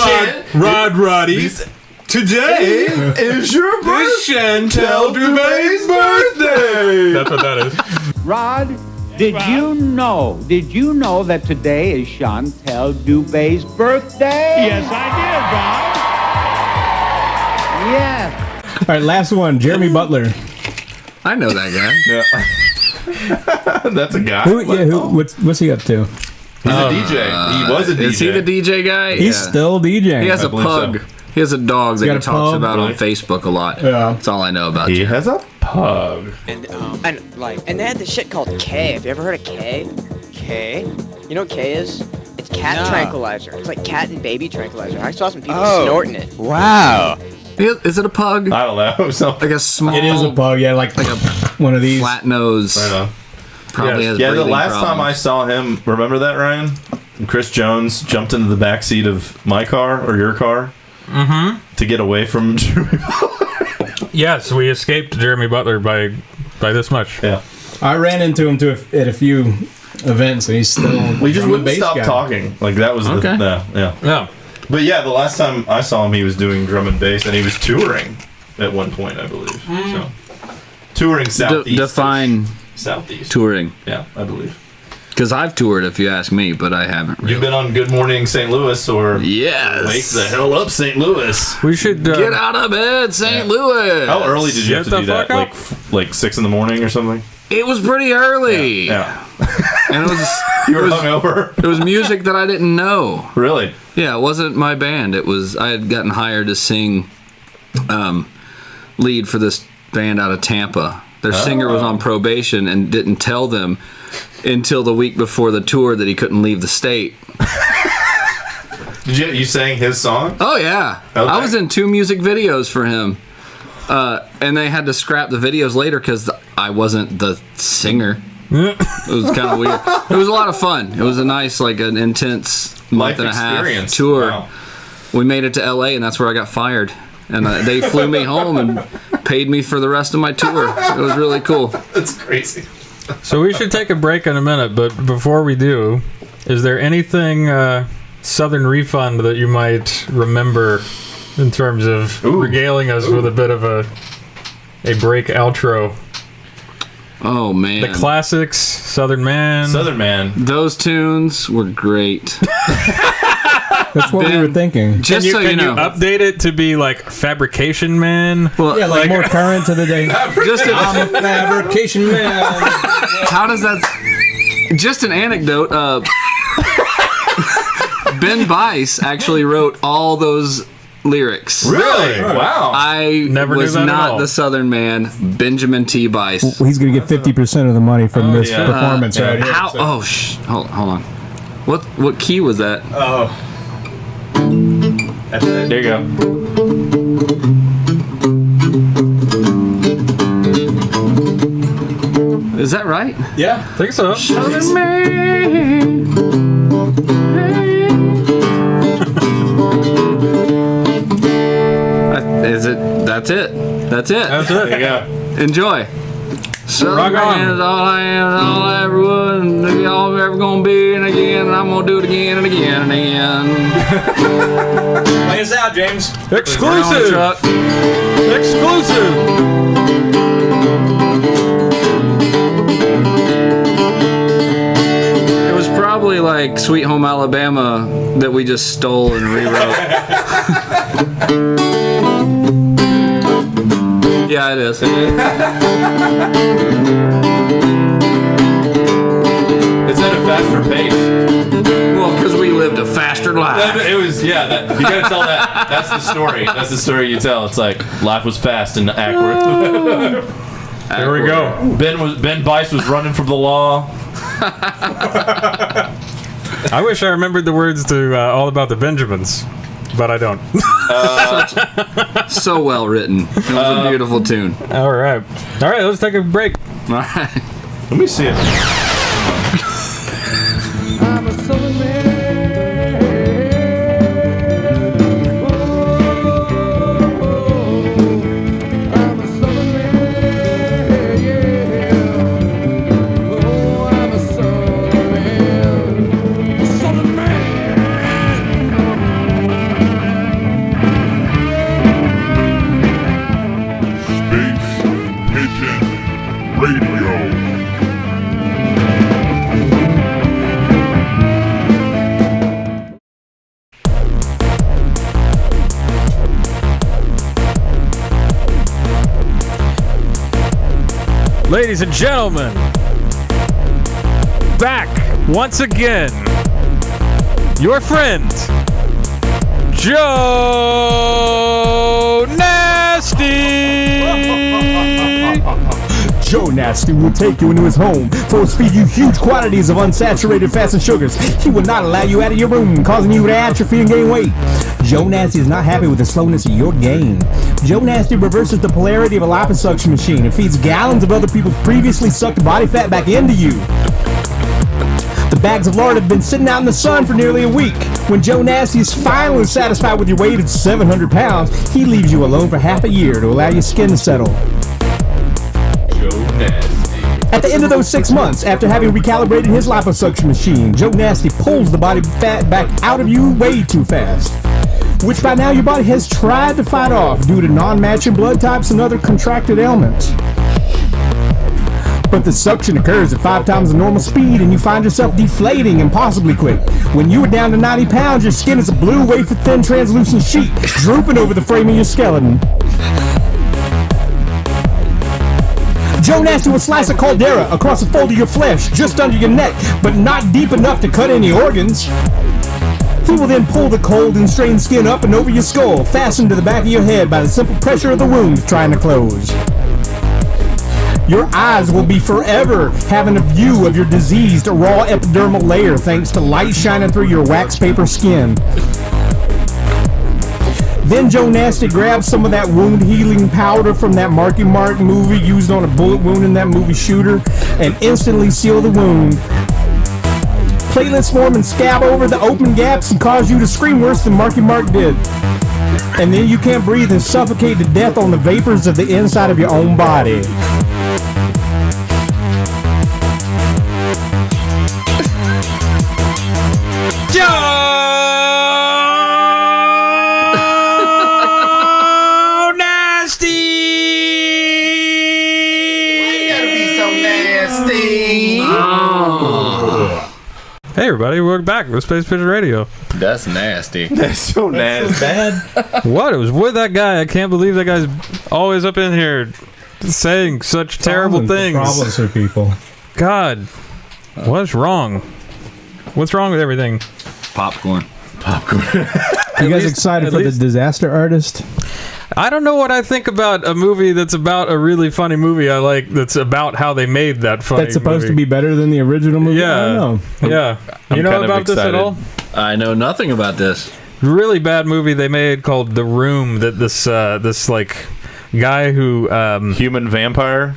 Roddy, today is your birthday. Chantal Dubé's birthday. That's what that is. Rod, did you know that today is Chantal Dubé's birthday? Yes, I did, Bob. Yes. All right, last one. Jeremy Butler. I know that guy. Yeah. That's a guy. What's he up to? He's a DJ. He was a DJ. Is he the DJ guy? He's still DJing. He has a believe pug. so. He has a dog that got he a talks pug? about on Really? Facebook a lot. Yeah. That's all I know about He you. has a pug. And they had this shit called K. Have you ever heard of K? K? You know what K is? cat tranquilizer. It's like cat and baby tranquilizer. I saw some people snorting it. Wow. Is it a pug? I don't know. Like a small. It is a bug, yeah, like a one of these. Flat nose. Right on. Probably has the breathing last problems. time I saw him, remember that, Ryan? Chris Jones jumped into the back seat of my car or your car to get away from Jeremy Butler. Yes, we escaped Jeremy Butler by this much. Yeah. I ran into him at a few events, and he's still. We just drum and wouldn't bass stop guy. talking. Like that was Okay. yeah. But yeah, the last time I saw him, he was doing drum and bass, and he was touring at one point, I believe. So touring southeast. Define southeast touring. Yeah, I believe. Because I've toured, if you ask me, but I haven't really. You've been on Good Morning St. Louis or Yes. Wake the hell up St. Louis. We should Get out of bed, St. Louis. How early did you have to Get do the that? fuck up. Like 6 in the morning or something? It was pretty early. Yeah. And it was You were hungover? it was music that I didn't know. Really? Yeah, it wasn't my band. It was I had gotten hired to sing lead for this band out of Tampa. Their singer was on probation and didn't tell them until the week before the tour that he couldn't leave the state. Did you sang his song? Oh yeah. Okay. I was in 2 music videos for him. And they had to scrap the videos later because I wasn't the singer. It was kind of weird. It was a lot of fun. It was a nice, like an intense month Life and a half experience. tour. Wow. We made it to LA, and that's where I got fired. And they flew me home and paid me for the rest of my tour. It was really cool. That's crazy. So we should take a break in a minute, but before we do, is there anything Southern Refund that you might remember in terms of regaling us with a bit of a break outro? Oh man, The classics, Southern Man. Southern Man. those tunes were great. That's what we were thinking. Just so you Can know, update it to be like Fabrication Man? well, Yeah, like more current to the day. just I'm a fabrication man. how does that? Just an anecdote. Ben Bice actually wrote all those lyrics. Really? Wow. I Never knew was that at not all. the Southern Man, Benjamin T. Bice. He's gonna get 50% of the money from this yeah. performance right here. How? so- Oh, hold on. What key was that? There you go. Is that right? Yeah. I think so. Southern Man. Is it? That's it. That's it. That's There you it. go. Enjoy. Southern Rock on. Man is all I am, and all I ever would, and all I'm ever gonna be, and again, and I'm gonna do it again and again and again. Play us out, James. We're on the Exclusive. truck. Exclusive. It was probably like Sweet Home Alabama that we just stole and rewrote. Yeah, it is. It's at a faster pace. Well, because we lived a faster life. It was, yeah, you gotta tell that. That's the story. That's the story you tell. It's like, life was fast and accurate. There we go. Ben Bice was running from the law. I wish I remembered the words to All About the Benjamins, but I don't. So well written. It was a beautiful tune. All right. All right, let's take a break. All right. Let me see it. I'm a southern man. I'm a southern man, yeah. Oh, I'm a southern man. A southern man. Space Pigeon Radio. Ladies and gentlemen, back once again, your friend, Joe Nasty. Joe Nasty will take you into his home, force feed you huge quantities of unsaturated fats and sugars. He will not allow you out of your room, causing you to atrophy and gain weight. Joe Nasty is not happy with the slowness of your gain. Joe Nasty reverses the polarity of a liposuction machine and feeds gallons of other people's previously sucked body fat back into you. The bags of lard have been sitting out in the sun for nearly a week. When Joe Nasty is finally satisfied with your weight at 700 pounds, he leaves you alone for half a year to allow your skin to settle. Joe Nasty. At the end of those 6 months, after having recalibrated his liposuction machine, Joe Nasty pulls the body fat back out of you way too fast, which by now your body has tried to fight off due to non-matching blood types and other contracted ailments. But the suction occurs at 5 times the normal speed and you find yourself deflating impossibly quick. When you are down to 90 pounds, your skin is a blue, wafer-thin, translucent sheet drooping over the frame of your skeleton. Joe Nasty will slice a caldera across a fold of your flesh just under your neck, but not deep enough to cut any organs. He will then pull the cold and strained skin up and over your skull, fastened to the back of your head by the simple pressure of the wound trying to close. Your eyes will be forever having a view of your diseased raw epidermal layer thanks to light shining through your wax paper skin. Then Joe Nasty grabs some of that wound healing powder from that Marky Mark movie used on a bullet wound in that movie Shooter and instantly seal the wound. Platelets form and scab over the open gaps and cause you to scream worse than Marky Mark did. And then you can't breathe and suffocate to death on the vapors of the inside of your own body. Hey everybody, we're back with Space Pigeon Radio. That's nasty. That's so nasty. Bad. What? It was with that guy. I can't believe that guy's always up in here saying such terrible things. Problems for people. God, what's wrong? What's wrong with everything? Popcorn. You guys excited for the Disaster Artist? I don't know what I think about a movie that's about a really funny movie I like that's about how they made that funny That's supposed movie. to be better than the original movie? Yeah. I don't know. Yeah. I'm You know kind of about this at excited. all? I know nothing about this. Really bad movie they made called The Room that this like guy who Human vampire.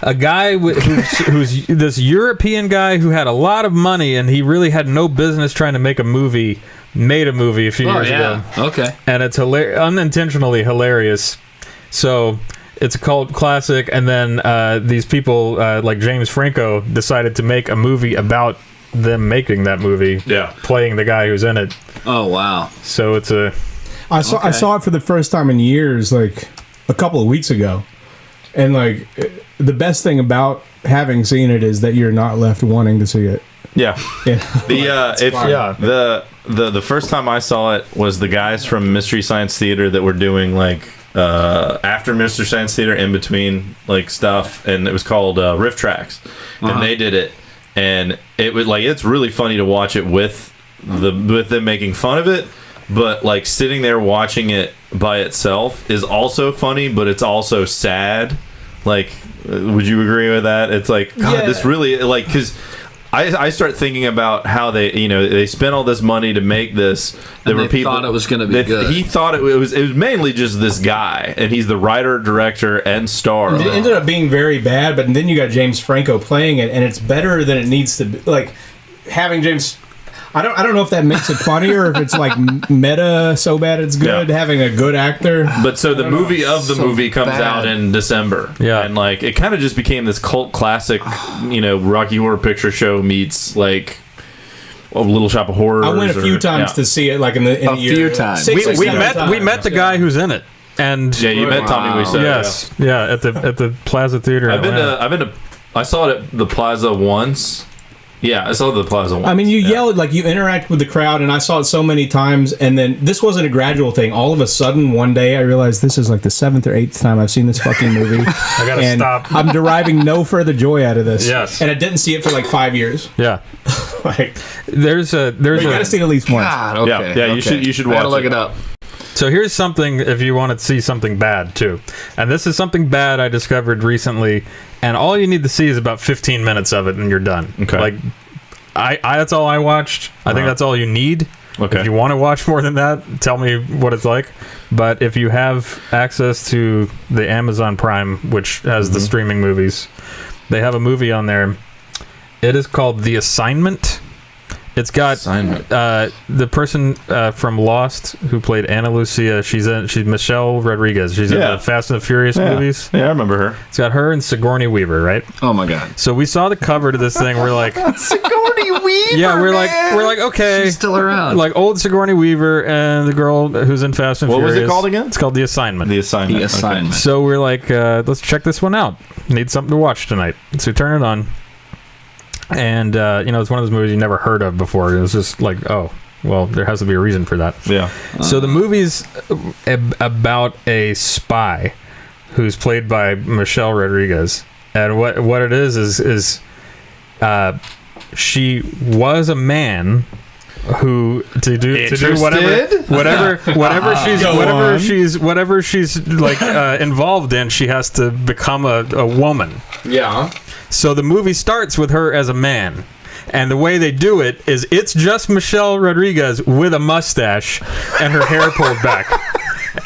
a guy who's this European guy who had a lot of money and he really had no business trying to make a movie. Made a movie a few years ago. Okay. And it's unintentionally hilarious. So it's a cult classic. And then these people like James Franco decided to make a movie about them making that movie. Yeah. Playing the guy who's in it. Oh, wow. So it's a... I saw it for the first time in years, like a couple of weeks ago. And like the best thing about having seen it is that you're not left wanting to see it. Yeah. Yeah. The first time I saw it was the guys from Mystery Science Theater that were doing like after Mystery Science Theater in between like stuff, and it was called Riff Tracks, and they did it, and it was like it's really funny to watch it with them making fun of it, but like sitting there watching it by itself is also funny, but it's also sad. Like, would you agree with that? It's like, God, this really like because. I start thinking about how they spent all this money to make this. There were people thought it was going to be good. He thought it was mainly just this guy, and he's the writer, director, and star. It ended up being very bad, but then you got James Franco playing it, and it's better than it needs to be. Like having James. I don't know if that makes it funnier or if it's like meta so bad it's good, having a good actor. But so the movie comes out in December. Yeah. And like it kind of just became this cult classic, Rocky Horror Picture Show meets like a Little Shop of Horrors. I went a few times to see it, like in the year. Few times. We met the guy who's in it. And you met Tommy Wiseau. Yes. Yeah, at the Plaza Theater. I saw it at the Plaza once. Yeah, I saw the Plaza once. I mean, you yell, like, you interact with the crowd, and I saw it so many times, and then this wasn't a gradual thing. All of a sudden, one day, I realized this is like the 7th or 8th time I've seen this fucking movie. I gotta stop. I'm deriving no further joy out of this. Yes. And I didn't see it for like 5 years. Yeah. Like, you gotta see it at least once. God, okay. Yeah, you should watch it. Look it up. So here's something if you want to see something bad too. And this is something bad I discovered recently, and all you need to see is about 15 minutes of it and you're done. Okay. Like I that's all I watched. I think that's all you need. Okay. If you want to watch more than that, tell me what it's like. But if you have access to the Amazon Prime, which has the streaming movies, they have a movie on there. It is called The Assignment. It's got the person from Lost who played Ana Lucia. She's Michelle Rodriguez. She's in the Fast and the Furious movies. Yeah, I remember her. It's got her and Sigourney Weaver, right? Oh my god! So we saw the cover to this thing. We're like, Sigourney Weaver. Yeah, we're like, okay, she's still around. Like old Sigourney Weaver and the girl who's in Fast and Furious. What was it called again? It's called The Assignment. The Assignment. The Assignment. Okay. So we're like, let's check this one out. Need something to watch tonight. So we turn it on. And, it's one of those movies you never heard of before. It was just like, oh, well, there has to be a reason for that. Yeah. So the movie's about a spy who's played by Michelle Rodriguez. And what it is she was a man who to do whatever she's like involved in, she has to become a woman. Yeah. So the movie starts with her as a man. And the way they do it is it's just Michelle Rodriguez with a mustache and her hair pulled back.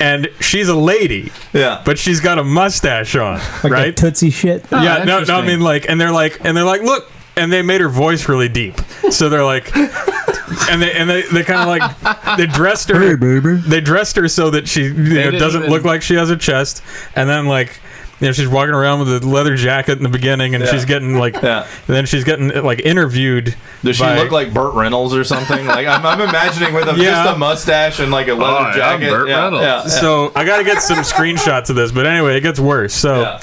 And she's a lady. Yeah. But she's got a mustache on, Like right? that Tootsie shit. No, I mean like and they're like, look, and they made her voice really deep. So they're like and they kind of like they dressed her. Hey, baby. They dressed her so that she doesn't look like she has a chest, and then like she's walking around with a leather jacket in the beginning, and she's getting like and then she's getting like interviewed. Does she look like Burt Reynolds or something? Like I'm imagining with just a mustache and like a leather jacket. Burt Reynolds. Yeah. So I got to get some screenshots of this, but anyway, it gets worse. So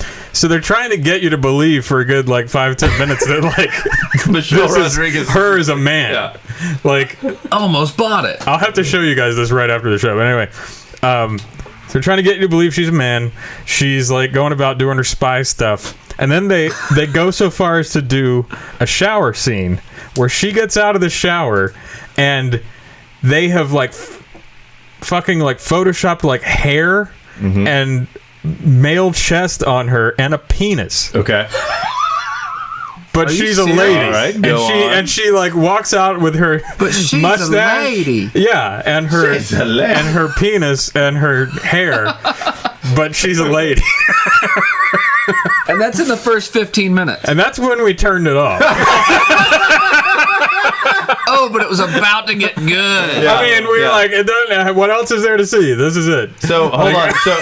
they're trying to get you to believe for a good like 5-10 minutes that like Michelle Rodriguez, her is a man. Yeah. Like almost bought it. I'll have to show you guys this right after the show. But anyway, so they're trying to get you to believe she's a man. She's like going about doing her spy stuff, and then they go so far as to do a shower scene where she gets out of the shower, and they have like fucking like photoshopped like hair and male chest on her and a penis. Okay. But she's a lady, right, and she like walks out with her mustache, a lady. Yeah, and her penis and her hair, but she's a lady. And that's in the first 15 minutes. And that's when we turned it off. Oh, but it was about to get good. Yeah, I mean, we were like, it doesn't. What else is there to see? This is it. So hold on. So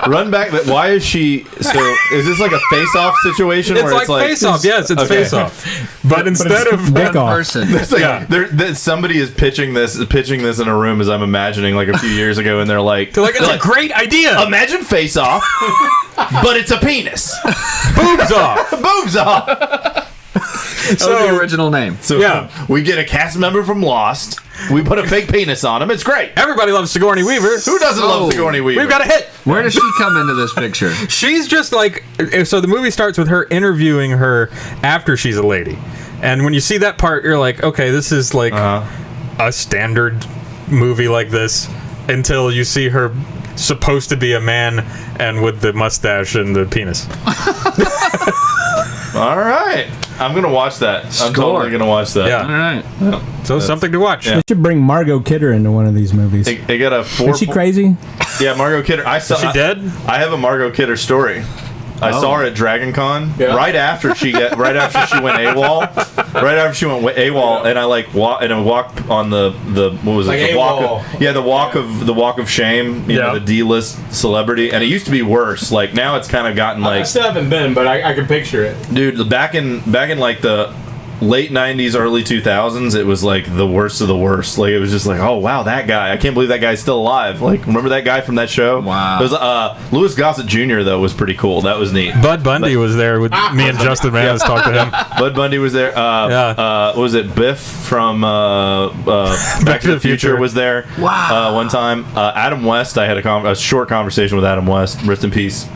run back. Why is she? So is this like a face-off situation? It's where like face-off. Yes, it's face-off. But instead of dick off. person, it's like, somebody is pitching this in a room, as I'm imagining, like a few years ago, and they're like, it's a great idea. Imagine face-off, but it's a penis. Boobs off. Boobs off. So the original name. So we get a cast member from Lost. We put a fake penis on him. It's great. Everybody loves Sigourney Weaver. Who doesn't love Sigourney Weaver? We've got a hit. Where does she come into this picture? She's just like, so the movie starts with her interviewing her after she's a lady. And when you see that part, you're like, okay, this is like a standard movie like this, until you see her supposed to be a man and with the mustache and the penis. All right. I'm going to watch that. I'm totally going to watch that. Yeah. All right. Yeah. So something to watch. They should bring Margot Kidder into one of these movies. They got a 4. Is she crazy? Yeah, Margot Kidder. Is she dead? I have a Margot Kidder story. I saw her at Dragon Con right after she went AWOL. Right after she went AWOL, and I walked on the what was it? Like the walk of the walk of shame. You know, the D-list celebrity, and it used to be worse. Like now, it's kind of gotten like. I still haven't been, but I can picture it. Dude, back in like the late 90s, early 2000s, it was like the worst of the worst. Like it was just like, oh wow, that guy, I can't believe that guy's still alive. Like, remember that guy from that show? Wow. It was Louis Gossett Jr. though, was pretty cool. That was neat. Bud Bundy was there with me and Justin Manis talked to him. Bud Bundy was there. What was it? Biff from Back to the Future was there. Wow. One time. Adam West, I had a short conversation with Adam West. Rest in peace.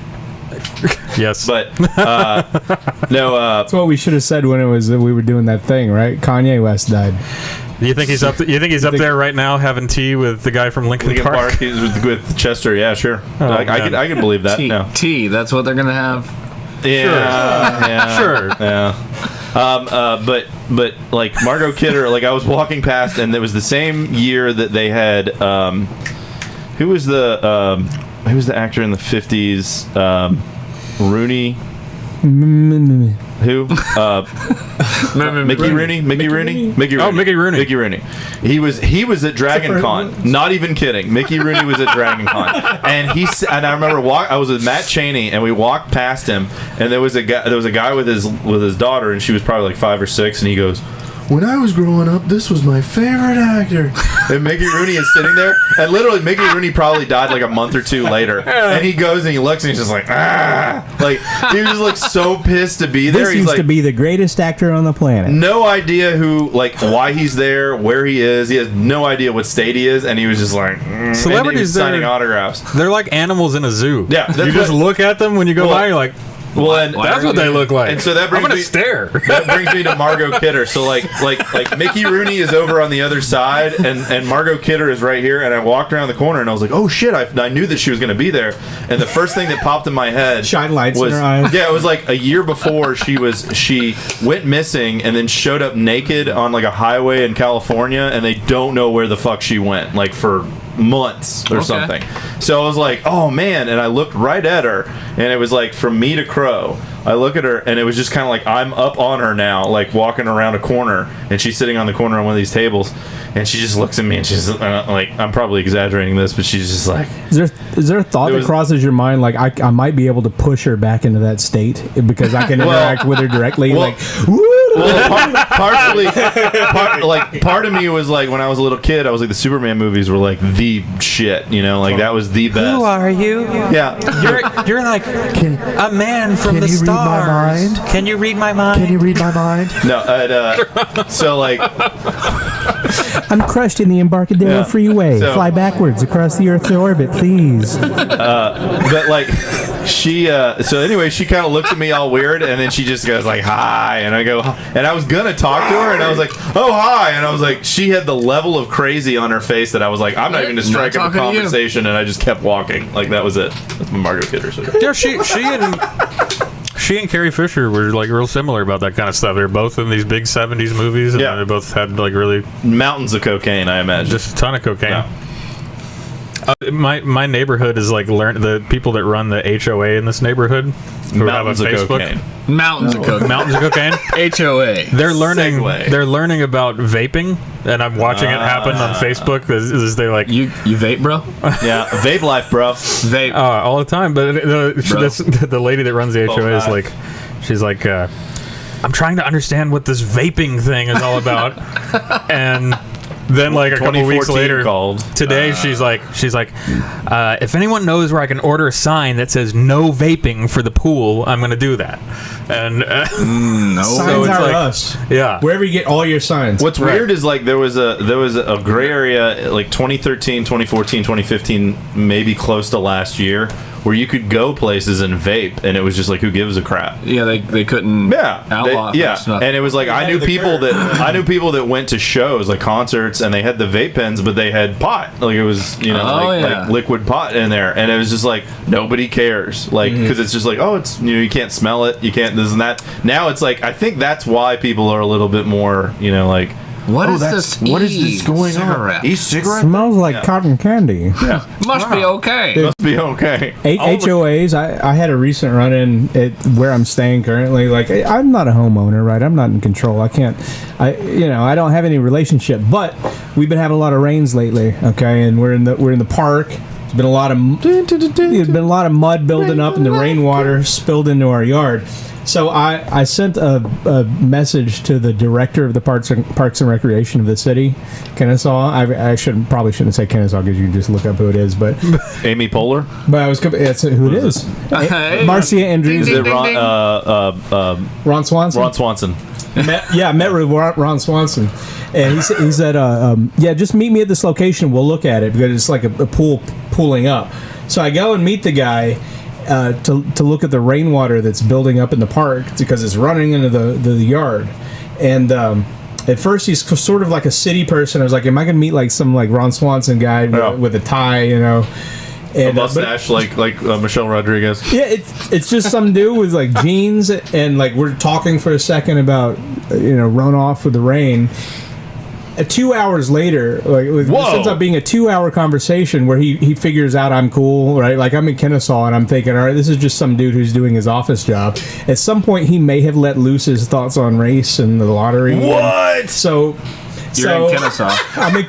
Yes. But no. That's what we should have said when it was we were doing that thing, right? Kanye West died. You think he's up? You think he's up there right now having tea with the guy from Lincoln Park? He's with Chester. Yeah, sure. I can believe that. Tea. That's what they're gonna have. Yeah. Sure. Yeah. But like Margot Kidder, like I was walking past, and it was the same year that they had. Who was the actor in the 50s? Rooney. Who? Mickey Rooney. Mickey Rooney. Oh, Mickey Rooney. Mickey Rooney. He was at Dragon Con. Not even kidding. Mickey Rooney was at Dragon Con, and I remember I was with Matt Chaney, and we walked past him, and there was a guy with his daughter, and she was probably like 5 or 6, and he goes, "When I was growing up, this was my favorite actor." And Mickey Rooney is sitting there, and literally Mickey Rooney probably died like a month or 2 later. And he goes and he looks and he's just like, ah, like he was just like so pissed to be there. This he's used like, to be the greatest actor on the planet. no idea why he's there, where he is. He has no idea what state he is, and he was just like, Celebrities and he was signing autographs. They're like animals in a zoo. Yeah, you just look at them when you go by. You're like, well, and that's what they look like. And so that brings I'm gonna me stare. That brings me to Margot Kidder. So like Mickey Rooney is over on the other side, and Margot Kidder is right here. And I walked around the corner, and I was like, oh shit! I knew that she was going to be there. And the first thing that popped in my head, shine lights was, in her eyes. Yeah, it was like a year before she went missing, and then showed up naked on like a highway in California, and they don't know where the fuck she went, like for months or something. So I was like, oh man, and I looked right at her, and it was like from me to Crow. I look at her, and it was just kind of like I'm up on her now, like walking around a corner, and she's sitting on the corner on one of these tables, and she just looks at me, and she's like, I'm probably exaggerating this, but she's just like, is there a thought that crosses your mind, like I might be able to push her back into that state because I can interact with her directly, like, woo! Part of me was like, when I was a little kid, I was like, the Superman movies were like the shit, you know, like that was the best. Who are you? Yeah, you're like a man from the stars. Can you read my mind? Can you read my mind? No, so like, I'm crushed in the Embarcadero Freeway. So- Fly backwards across the Earth's orbit, please. but like so anyway, she kind of looks at me all weird, and then she just goes like, hi, and I go, and I was gonna talk to her, and I was like, oh hi, and I was like, she had the level of crazy on her face that I was like, I'm not even gonna strike up a conversation, and I just kept walking. Like that was it. That's my Margot Kidder. Yeah, she and Carrie Fisher were like real similar about that kind of stuff. They're both in these big 70s movies, and they both had like really mountains of cocaine, I imagine. Just a ton of cocaine. Yeah. My neighborhood is like the people that run the HOA in this neighborhood who Mountains have a of Facebook. cocaine. Mountains of cocaine. Mountains of cocaine. HOA. They're learning. Segway. They're learning about vaping, and I'm watching it happen on Facebook. They're like, you vape, bro? Yeah, vape life, bro. Vape all the time. But the lady that runs the HOA is like, she's like, I'm trying to understand what this vaping thing is all about, and. Then, like a couple weeks later, today she's like, if anyone knows where I can order a sign that says "No vaping" for the pool, I'm going to do that. And no, signs are us. Yeah, wherever you get all your signs. What's weird is like there was a gray area like 2013, 2014, 2015, maybe close to last year, where you could go places and vape, and it was just like, who gives a crap? Yeah, they couldn't. Outlaw. And it was like I knew people that went to shows like concerts, and they had the vape pens, but they had pot, like it was like liquid pot in there, and it was just like nobody cares, like because it's just like, oh, it's you can't smell it, you can't this and that. Now it's like I think that's why people are a little bit more like. What is this going cigarette? on? E-cigarette? Smells like cotton candy. Yeah. Must be okay. Must be okay. HOAs, I had a recent run-in at where I'm staying currently. Like, I'm not a homeowner, right? I'm not in control. I don't have any relationship. But we've been having a lot of rains lately, okay? And we're in the park. There's been a lot of mud building up, and the rainwater spilled into our yard. So I sent a message to the director of the Parks and Recreation of the city, Kennesaw. I probably shouldn't say Kennesaw because you can just look up who it is, but Amy Poehler. But that's who it is. Marcia Andrews. Is it Ron Swanson? Ron Swanson. Met with Ron Swanson, and he said, just meet me at this location. We'll look at it because it's like a pool pooling up. So I go and meet the guy. To look at the rainwater that's building up in the park because it's running into the yard, and at first he's sort of like a city person. I was like, am I gonna meet like some like Ron Swanson guy with a tie, you know? And, a mustache like Michelle Rodriguez. Yeah, it's just some dude with like jeans, and like we're talking for a second about run off with the rain. 2 hours later, like this ends up being a 2-hour conversation where he figures out I'm cool, right? Like I'm in Kennesaw and I'm thinking, all right, this is just some dude who's doing his office job. At some point, he may have let loose his thoughts on race and the lottery. What? You're in Kennesaw. I'm in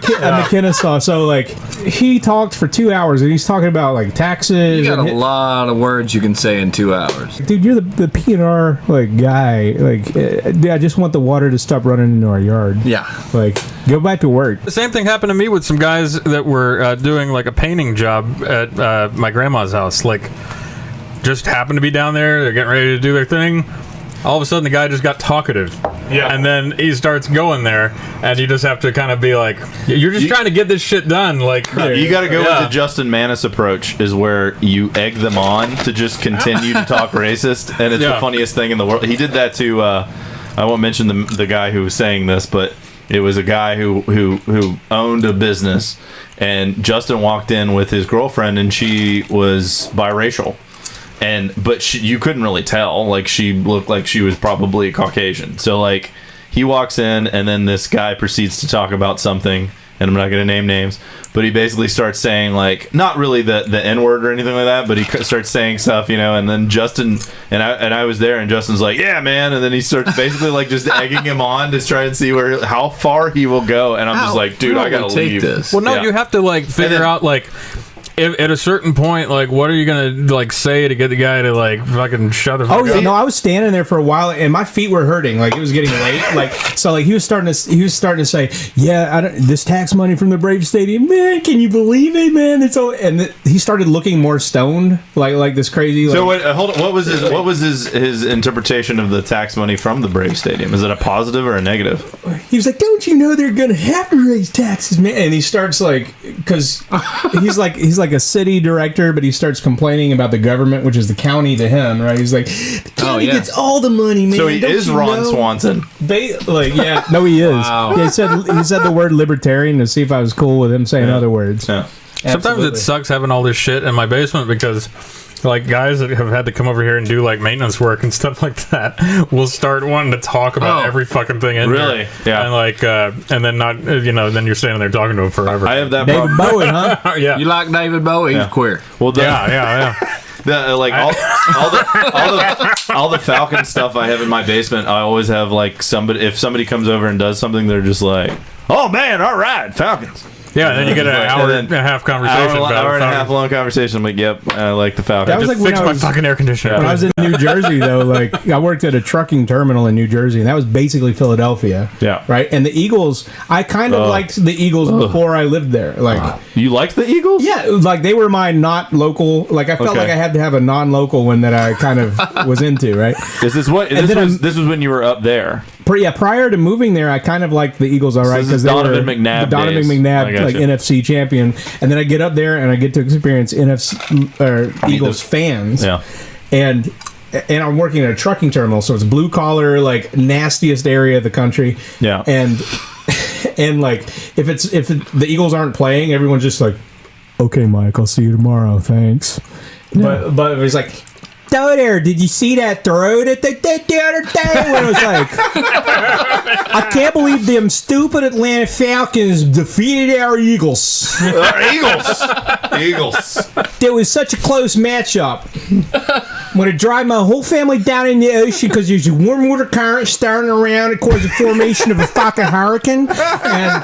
Kennesaw. So like he talked for 2 hours and he's talking about like taxes. You got a lot of words you can say in 2 hours. Dude, you're the P&R like guy. Like, I just want the water to stop running into our yard. Yeah. Like, go back to work. The same thing happened to me with some guys that were doing like a painting job at my grandma's house. Like, just happened to be down there. They're getting ready to do their thing. All of a sudden, the guy just got talkative. Yeah. And then he starts going there, and you just have to kind of be like, you're just trying to get this shit done. Like, you got to go with the Justin Manis approach, is where you egg them on to just continue to talk racist, and it's the funniest thing in the world. He did that to, I won't mention the guy who was saying this, but it was a guy who owned a business, and Justin walked in with his girlfriend, and she was biracial. But you couldn't really tell. Like, she looked like she was probably Caucasian. So, like, he walks in, and then this guy proceeds to talk about something, and I'm not going to name names, but he basically starts saying, like, not really the N-word or anything like that, but he starts saying stuff, and then Justin, and I was there, and Justin's like, yeah, man, and then he starts basically, like, just egging him on to try and see how far he will go, and I'm just like, dude, I got to leave. This. Well, no, you have to, like, figure out, like... At a certain point, like, what are you gonna like say to get the guy to like fucking shut the fuck up? Yeah, no, I was standing there for a while, and my feet were hurting. Like, it was getting late. Like, so like he was starting to say, yeah, this tax money from the Brave Stadium, man, can you believe it, man? It's all, and he started looking more stoned, like this crazy. Like, so hold on, what was his interpretation of the tax money from the Brave Stadium? Is it a positive or a negative? He was like, don't you know they're gonna have to raise taxes, man? And he starts like, because he's like a city director, but he starts complaining about the government, which is the county to him, right? He's like, the county gets all the money, man. So he is Ron Swanson. No, he is. Wow. Yeah, he said the word libertarian to see if I was cool with him saying other words. Yeah. Sometimes it sucks having all this shit in my basement because, like, guys that have had to come over here and do like maintenance work and stuff like that will start wanting to talk about every fucking thing in really? there. Yeah. And like, and then not, then you're standing there talking to him forever. I have that David problem. Bowie, huh? Yeah. You like David Bowie? He's queer. Well, Yeah. Like all the Falcon stuff I have in my basement, I always have like if somebody comes over and does something, they're just like, oh man, all right, Falcons. Yeah, and then you get an hour and a half conversation about hour and a half long conversation. I'm like, yep, I like the Falcons. That was like fix my fucking air conditioner. When I was in New Jersey, though, like I worked at a trucking terminal in New Jersey, and that was basically Philadelphia. Yeah. Right. And the Eagles, I kind of liked the Eagles before I lived there. Like, you liked the Eagles? yeah, like they were my not local. Like I felt like I had to have a non-local one that I kind of was into. Right. Is this what? This was when you were up there. Prior to moving there, I kind of liked the Eagles all right because Donovan McNabb. the Donovan days. McNabb like NFC champion, and then I get up there and I get to experience Eagles fans. Yeah. And I'm working at a trucking terminal, so it's blue collar, like nastiest area of the country. Yeah. And like if the Eagles aren't playing, everyone's just like, okay, Mike, I'll see you tomorrow, thanks. Yeah. But it was like, "Go there, did you see that throw that they did the other day?" When it was like, I can't believe them stupid Atlanta Falcons defeated our Eagles. Eagles. There was such a close matchup. I'm going to drive my whole family down in the ocean because there's a warm water current starting around. It caused the formation of a fucking hurricane. And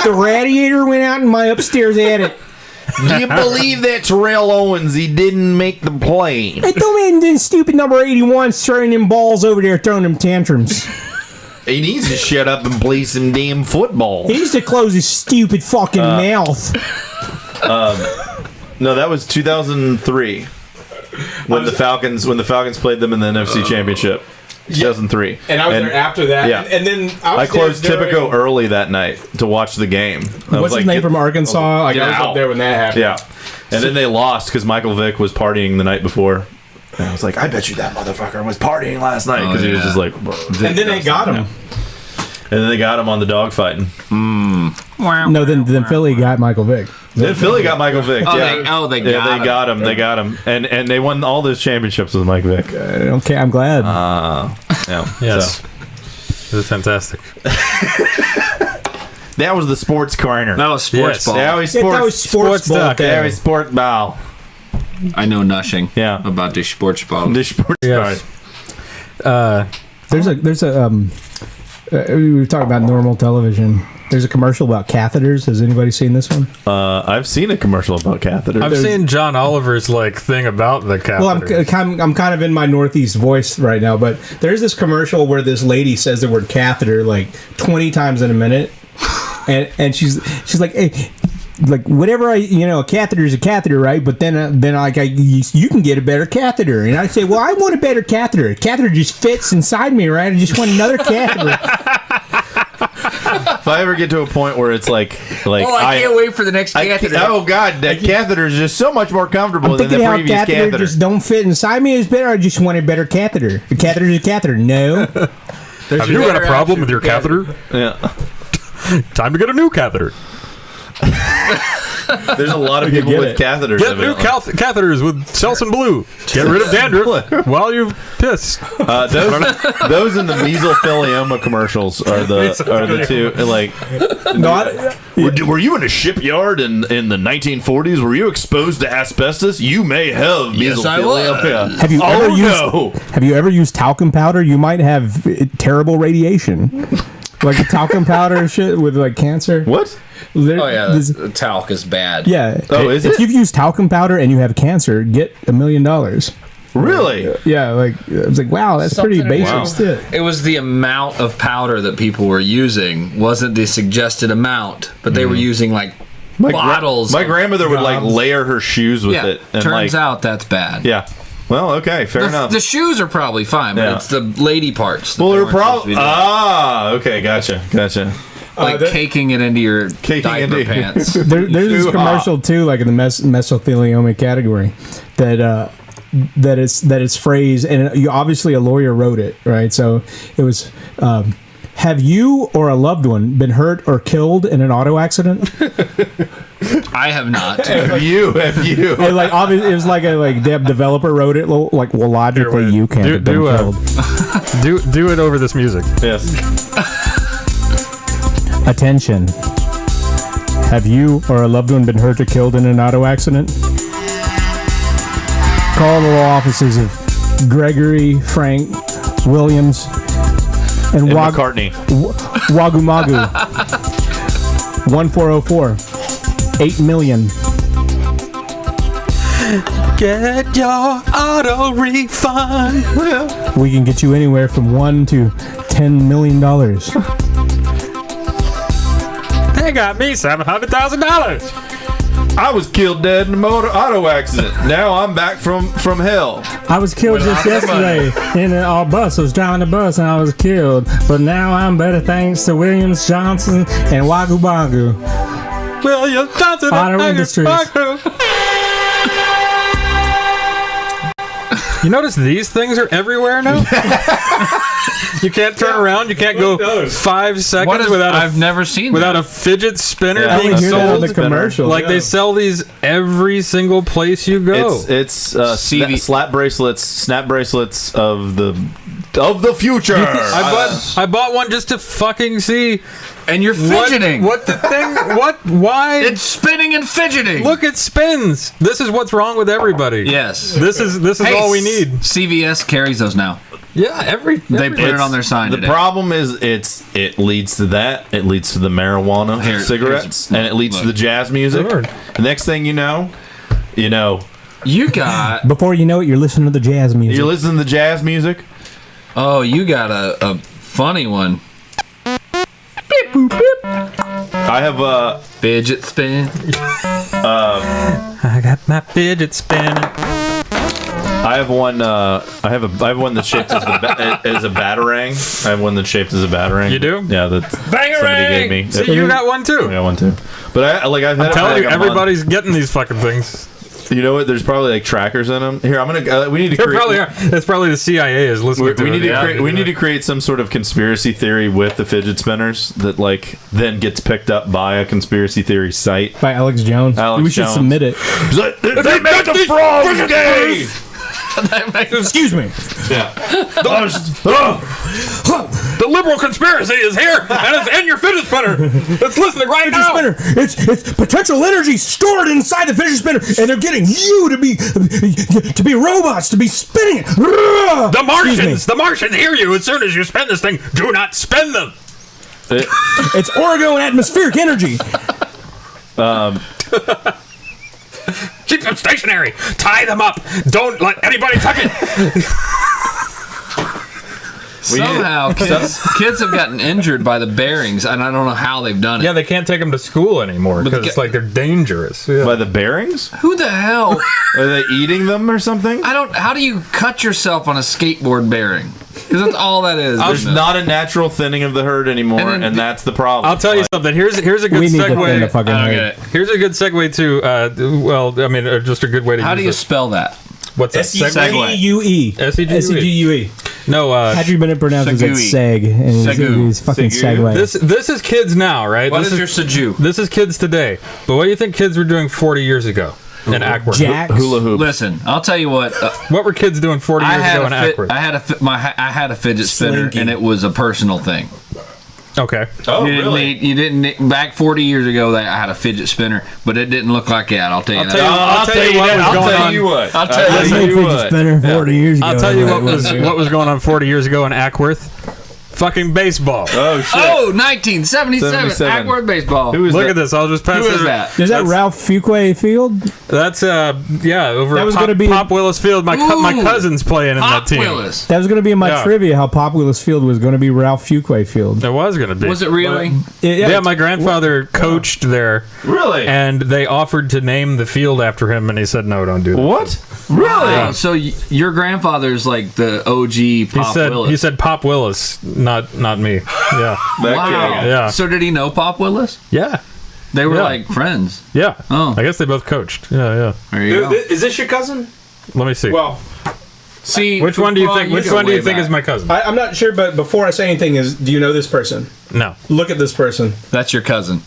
the radiator went out in my upstairs attic. Do you believe that Terrell Owens, he didn't make the play? Hey, don't man, stupid number 81 throwing them balls over there, throwing them tantrums. He needs to shut up and play some damn football. He needs to close his stupid fucking mouth. No, that was 2003 when the Falcons played them in the NFC Championship. 2003. And I was there after that. Yeah. And then I closed Tipico early that night to watch the game. What's his name from Arkansas? I was up there when that happened. Yeah. And then they lost because Michael Vick was partying the night before. And I was like, I bet you that motherfucker was partying last night because he was just like. And then they got him. And then they got him on the dog fighting. No, then Philly got Michael Vick. Then Philly got Michael Vick. They got him. They got him. And they won all those championships with Mike Vick. Okay, I'm glad. Yeah. Yes. This is fantastic. That was the sports corner. That was sports ball. That was sports ball. That was sports ball. I know nothing. Yeah. About the sports ball. The sports Yes. There's a we were talking about normal television. There's a commercial about catheters. Has anybody seen this one? I've seen a commercial about catheters. I've seen John Oliver's thing about the catheter. Well, I'm kind of in my Northeast voice right now, but there's this commercial where this lady says the word catheter like 20 times in a minute, and she's like, hey, like whatever a catheter is a catheter, right? But then you can get a better catheter, and I say, well, I want a better catheter. A catheter just fits inside me, right? I just want another catheter. If I ever get to a point where it's like I can't wait for the next catheter. Oh God, that catheter is just so much more comfortable than the previous catheter. Just don't fit inside me is better. I just want a better catheter. A catheter is a catheter. No. Have you got a problem with your catheter? Yeah. Time to get a new catheter. There's a lot of people with catheters. Get new catheters with Selsun Blue. Get rid of dandruff while you piss. Those in the mesothelioma commercials are the two. Like, were you in a shipyard in the 1940s? Were you exposed to asbestos? You may have mesothelioma. Yes, I was. Have you ever used talcum powder? You might have terrible radiation. Like talcum powder shit with like cancer. What? The talc is bad. Yeah. Oh, is it? If you've used talcum powder and you have cancer, get $1 million. Really? Yeah. Like I was like, wow, that's pretty basic stuff. It was the amount of powder that people were using, wasn't the suggested amount, but they were using like bottles. My grandmother would like layer her shoes with it. And turns out that's bad. Yeah. Well, okay, fair enough. The shoes are probably fine, but it's the lady parts. Well, they're probably okay, gotcha. Like caking it into your diaper pants. There's this commercial too, like in the mesothelioma category, that is phrased, and obviously a lawyer wrote it, right? So it was. Have you or a loved one been hurt or killed in an auto accident? I have not. Have you? And like obviously, it was like the developer wrote it. Like, well, logically, you can't have been killed. Do it over this music. Yes. Attention. Have you or a loved one been hurt or killed in an auto accident? Call the law offices of Gregory, Frank, Williams, and McCartney. Wagu Magu. 1404. 8 million. Get your auto refund. We can get you anywhere from $1 to $10 million. They got me $700,000. I was killed dead in a motor auto accident. Now I'm back from hell. I was killed just yesterday in our bus. I was driving the bus and I was killed. But now I'm better thanks to Williams, Johnson, and Wagu Bagu. Williams, Johnson, Auto and Industries. You notice these things are everywhere now? You can't turn around. You can't go 5 seconds without. I've never seen without a fidget spinner Yeah, being sold. The commercial. Like they sell these every single place you go. It's snap bracelets of the future. I bought one just to fucking see. And you're fidgeting. What the thing? What? Why? It's spinning and fidgeting. Look, it spins. This is what's wrong with everybody. Yes. This is all we need. CVS carries those now. Yeah, they put it on their sign. The problem is it leads to that. It leads to the marijuana cigarettes, and it leads to the jazz music. Sure. The next thing you know. You got. Before you know it, you're listening to the jazz music. You're listening to the jazz music. Oh, you got a funny one. Beep, boop, beep. I have a fidget spin. I got my fidget spinning. I have one. I have one that's shaped as a batarang. I have one that's shaped as a batarang. You do? Yeah, that somebody gave me. See, you got one too. I got one too. But I've had. I'm telling you, everybody's getting these fucking things. You know what? There's probably like trackers in them. Here, I'm gonna. We need to. There probably are. That's probably the CIA is listening to we it. need to create some sort of conspiracy theory with the fidget spinners that like then gets picked up by a conspiracy theory site. By Alex Jones. We should submit it. He's like, they made the frogs gay. Excuse me. Yeah. The liberal conspiracy is here, and it's in your fidget spinner. It's listening right now. Fidget spinner. It's potential energy stored inside the fidget spinner, and they're getting you to be robots, to be spinning it. The Martians hear you as soon as you spin this thing. Do not spin them. It's Oregon atmospheric energy. Keep them stationary. Tie them up. Don't let anybody touch it. Somehow, kids have gotten injured by the bearings, and I don't know how they've done it. Yeah, they can't take them to school anymore because it's like they're dangerous. Yeah. By the bearings? Who the hell? Are they eating them or something? How do you cut yourself on a skateboard bearing? Because that's all that is. There's not a natural thinning of the herd anymore, and that's the problem. I'll tell you something. Here's a good segue. Here's a good segue to, just a good way to How do you spell that? What's that? S-E-G-U-E. S-E-G-U-E. No, Patrick Bennett pronounces it Seg. And he's fucking Segway. This is kids now, right? What is your Saju? This is kids today. But what do you think kids were doing 40 years ago in Ackworth? Hula hoop. Listen, I'll tell you what. What were kids doing 40 years ago in Ackworth? I had a fidget spinner, and it was a personal thing. Okay. Oh, you didn't need, back 40 years ago that I had a fidget spinner, but it didn't look like that. I'll tell you that. I'll tell you what. I'll tell you what. Spinner 40 years ago. I'll tell you what was going on 40 years ago in Ackworth. Fucking baseball. Oh shit. Oh, 1977 Ackworth baseball. Look at this. I'll just pass. Who is that? Is that Ralph Fuquay Field? That's over that was at Pop Willis Field. My cousin's playing in that team. Willis. That was going to be in my trivia. How Pop Willis Field was going to be Ralph Fuquay Field. It was going to be. Was it really? Yeah, my grandfather coached there. Really? And they offered to name the field after him, and he said, "No, don't do that." What? Really? So your grandfather's like the OG Pop Willis. He said Pop Willis, not me. Yeah. Wow. Yeah. So did he know Pop Willis? Yeah. They were like friends. Yeah. Oh. I guess they both coached. Yeah. There you go. Is this your cousin? Let me see. Well, see, which one do you think? Which one do you think is my cousin? I'm not sure, but before I say anything, do you know this person? No. Look at this person. That's your cousin.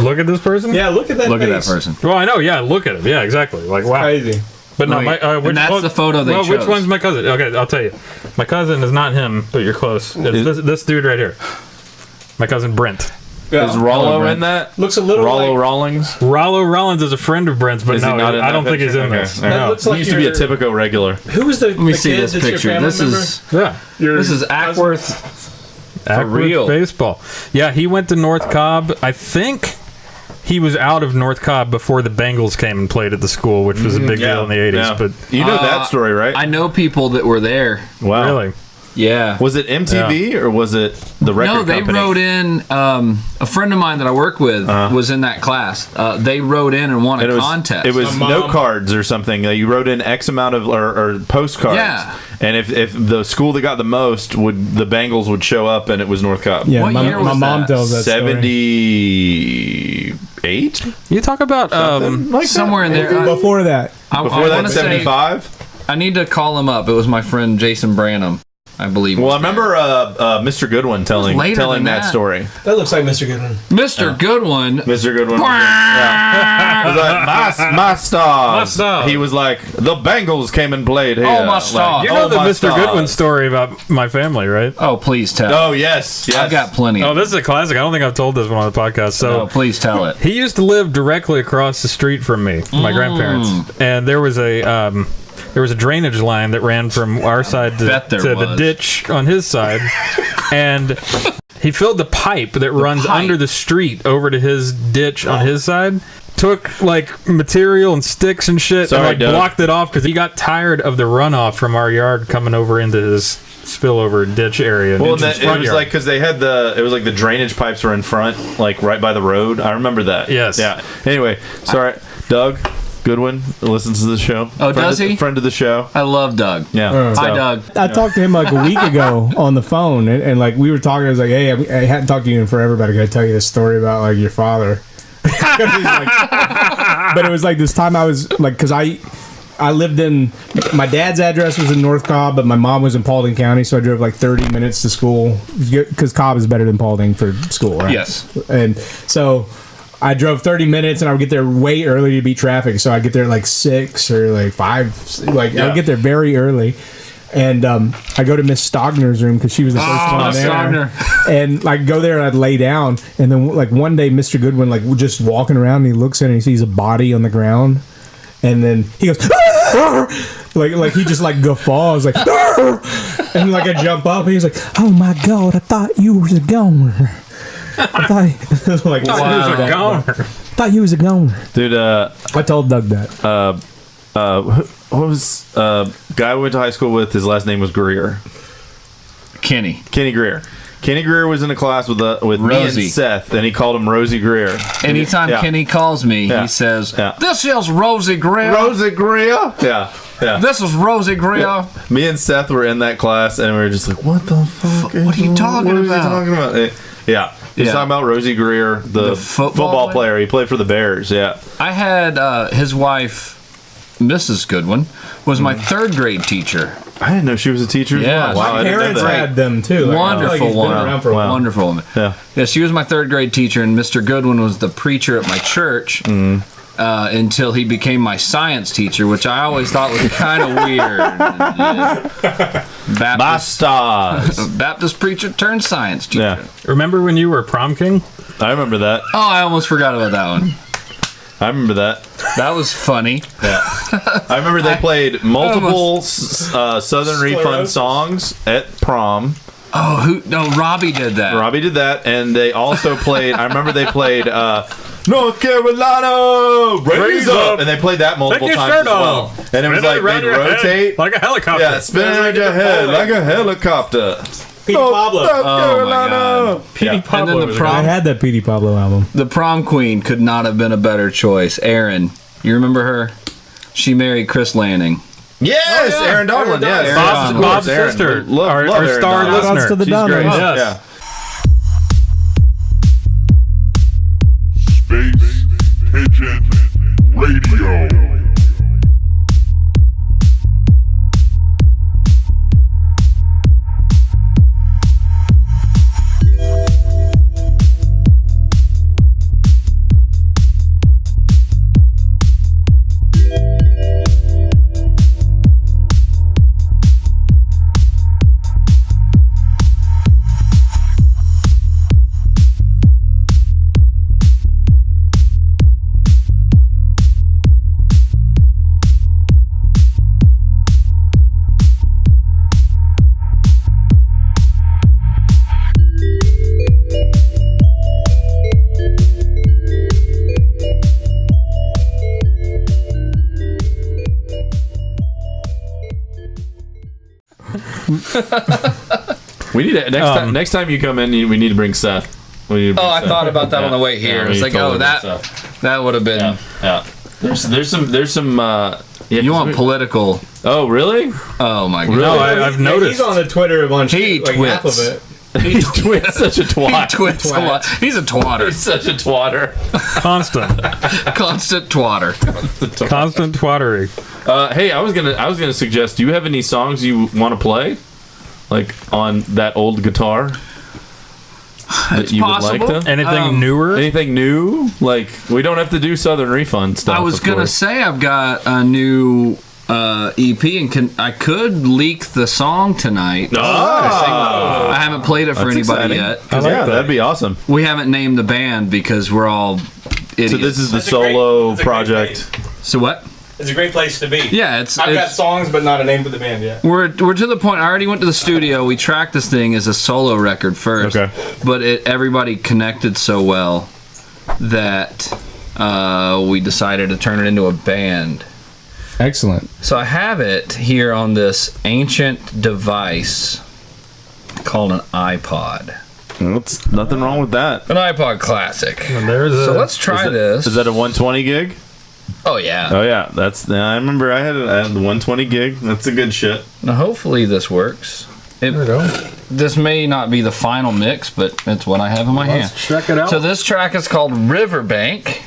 Look at this person. Yeah. Look at that. Look face. at that person. Well, I know. Yeah. Look at him. Yeah. Exactly. Like wow. Crazy. But no, and that's the photo they chose. Which one's my cousin? Okay, I'll tell you. My cousin is not him, but you're close. It's this dude right here. My cousin Brent. Yeah. Is Rollo in that? Looks a little Rollo like Rawlings. Rollo Rollins is a friend of Brent's, but is no, he not in I don't think he's in okay. this. No. No. Looks like he used to be a Typico regular. Who was the? Let me see this picture. This is This is Ackworth. For real baseball. Yeah, he went to North Cobb. I think he was out of North Cobb before the Bengals came and played at the school, which was a big deal in the 80s. Yeah. But you know that story, right? I know people that were there. Wow. Really? Yeah. Was it MTV or was it the record company? No, they wrote in. A friend of mine that I work with was in that class. They wrote in and won a contest. It was note cards or something. You wrote in X amount of or postcards. Yeah. And if the school that got the most the Bengals would show up, and it was North Cobb. Yeah, what year was my mom that? tells that 78. You talk about like somewhere in there. Before that. Before that, 75. I need to call him up. It was my friend Jason Branham, I believe. Well, I remember Mr. Goodwin telling that story. That looks like Mr. Goodwin. Mr. Goodwin. Mr. Goodwin. Yeah. Was like, my stars. He was like, the Bengals came and played here. Oh, my stars. You know the Mr. Goodwin story about my family, right? Oh, please tell. Oh, yes. I've got plenty. Oh, this is a classic. I don't think I've told this one on the podcast. So no, please tell it. He used to live directly across the street from me, my grandparents, and there was a drainage line that ran from our side to the ditch on his side, and he filled the pipe that runs under the street over to his ditch on his side. Took like material and sticks and shit and blocked it off because he got tired of the runoff from our yard coming over into his spillover ditch area. Well, it was like because they had it was like the drainage pipes were in front, like right by the road. I remember that. Yes. Yeah. Anyway, sorry, Doug Goodwin listens to the show. Oh, does he? Friend of the show. I love Doug. Yeah. Hi, Doug. I talked to him like a week ago on the phone, and like we were talking. I was like, "Hey, I hadn't talked to you in forever, but I got to tell you this story about like your father." He's like, but it was like this time I was like, because I lived in, my dad's address was in North Cobb, but my mom was in Paulding County, so I drove like 30 minutes to school because Cobb is better than Paulding for school, right? Yes. And so I drove 30 minutes and I would get there way early to beat traffic, so I'd get there like 6 or like 5, like I would get there very early. And I go to Miss Stogner's room because she was the first one there. Stogner. And like go there and I'd lay down. And then like one day Mr. Goodwin like just walking around and he looks in and he sees a body on the ground. And then he goes, like he just like guffaws like, and like I jump up and he's like, oh my God, I thought you was a goner. I thought like, thought you was a goner. Dude, I told Doug that. What was guy we went to high school with? His last name was Greer. Kenny Greer. Kenny Greer was in a class with me and Seth, and he called him Rosie Greer. Anytime Kenny calls me, he says, "This is Rosie Greer." Rosie Greer. Yeah. This is Rosie Greer. Yeah. Me and Seth were in that class, and we were just like, "What the fuck? What are you talking about?" What are you talking about? Yeah. He's talking about Rosie Greer, the football player. He played for the Bears. Yeah. I had his wife, Mrs. Goodwin, was my 3rd grade teacher. I didn't know she was a teacher. Yeah, wow. My parents had them too. Like, wonderful woman. Wonderful woman. Yeah. She was my 3rd grade teacher, and Mr. Goodwin was the preacher at my church until he became my science teacher, which I always thought was kind of weird. Baptist preacher turned science teacher. Yeah. Remember when you were prom king? I remember that. Oh, I almost forgot about that one. I remember that. That was funny. Yeah. I remember they played multiple Southern Refund songs at prom. Oh, no, Robbie did that. Robbie did that, and they also played, I remember they played North Carolina, raise up! And they played that multiple times as well. And it was like, they'd rotate. Like a helicopter. Yeah, spinning around your head like a helicopter. Petey Pablo. North Carolina. Petey Pablo. And then I had that Petey Pablo album. The prom queen could not have been a better choice. Erin, you remember her? She married Chris Lanning. Yes, Erin Donlin. Yes, Bob's sister. Our star listener. To the She's great. Yes. Yeah. Space Pigeon Radio. We need to, next time you come in, we need to bring Seth. I thought about that on the way here. It's like, that would have been. Yeah. There's some. You want political? Oh, really? Oh my god! Really? No, I've noticed. He's on the Twitter a bunch. He like half of twits. it. He twits such a twat. He twits a lot. He's a twatter. He's such a twatter. Constant twatter. Constant twattery. Hey, I was gonna suggest. Do you have any songs you want to play, like on that old guitar? It's possible. Would like to? Anything newer? Anything new? Like, we don't have to do Southern Refund stuff. I was gonna say I've got a new EP, and I could leak the song tonight. Oh. I haven't played it for anybody yet. That'd be awesome. We haven't named the band because we're all idiots. So this is the solo project. So what? It's a great place to be. Yeah, I've got songs, but not a name for the band yet. We're to the point. I already went to the studio. We tracked this thing as a solo record first. Okay. But everybody connected so well that we decided to turn it into a band. Excellent. So I have it here on this ancient device called an iPod. That's nothing wrong with that. An iPod Classic. So let's try this. Is that a 120 gig? Oh yeah. Oh yeah. I remember I had the 120 gig. That's a good shit. Now hopefully this works. There we go. This may not be the final mix, but it's what I have in my hand. Check it out. So this track is called Riverbank.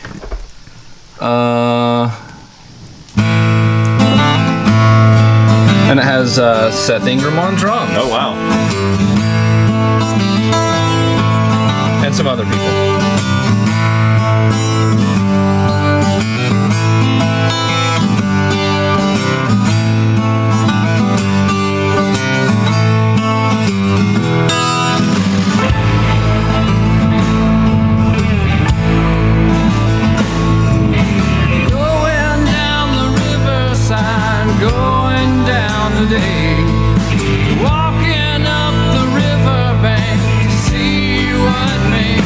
And it has Seth Ingram on drums. Oh, wow. And some other people. Going down the riverside, going down the day, walking up the riverbank, see what may.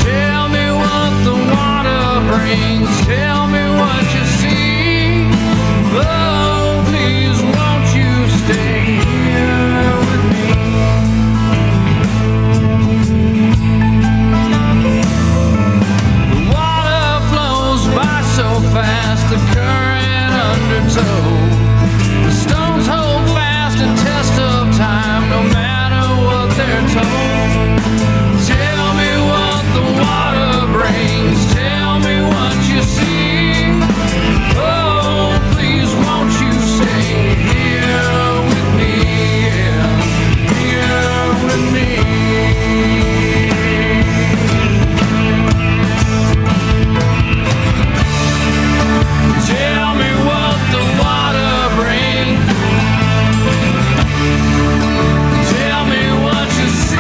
Tell me what the water brings, tell me what you see. Oh, please won't you stay here with me? The water flows by so fast, the current undertow. The stones hold fast and test of time, no matter what they're told. Tell me what the water brings, tell me what you see. Oh, please won't you stay here with me, yeah, here with me. Tell me what the water brings. Tell me what you see.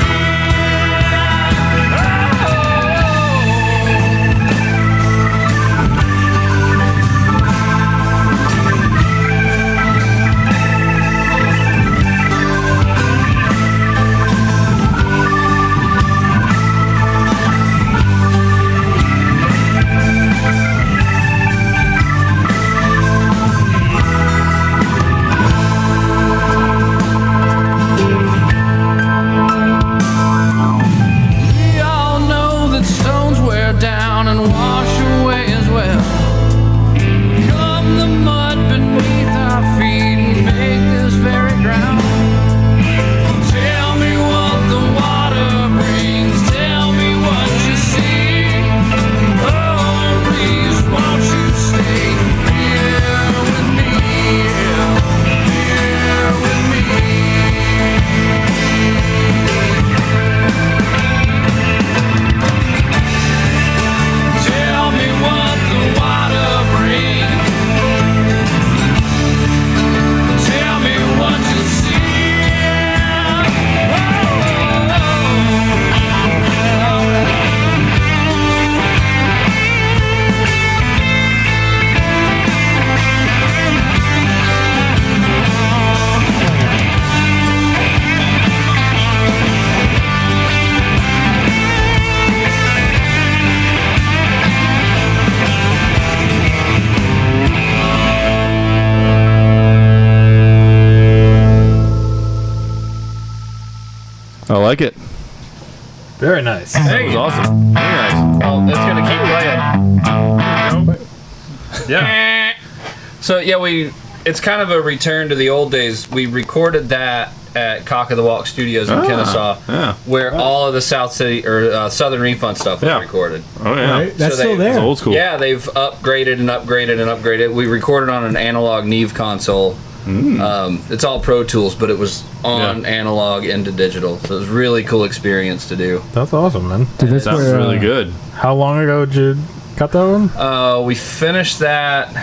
We all know that stones wear down and wash away as well. Come the mud beneath our feet and make this very ground. Tell me what the water brings, tell me what you see. Oh, please won't you stay here with me, yeah, here with me. Tell me what the water brings. Tell me what you see. I like it. Very nice. That was awesome. Very nice. Well, it's gonna keep playing. Yeah. So yeah, it's kind of a return to the old days. We recorded that at Cock of the Walk Studios in Kennesaw, where all of the Southern Refund stuff was recorded. Oh yeah, Right? That's still there. It's old school. Yeah, they've upgraded and upgraded and upgraded. We recorded on an analog Neve console. It's all Pro Tools, but it was on analog into digital, so it was a really cool experience to do. That's awesome, man. Dude, that's Sounds where, really good. How long ago did you cut that one? We finished that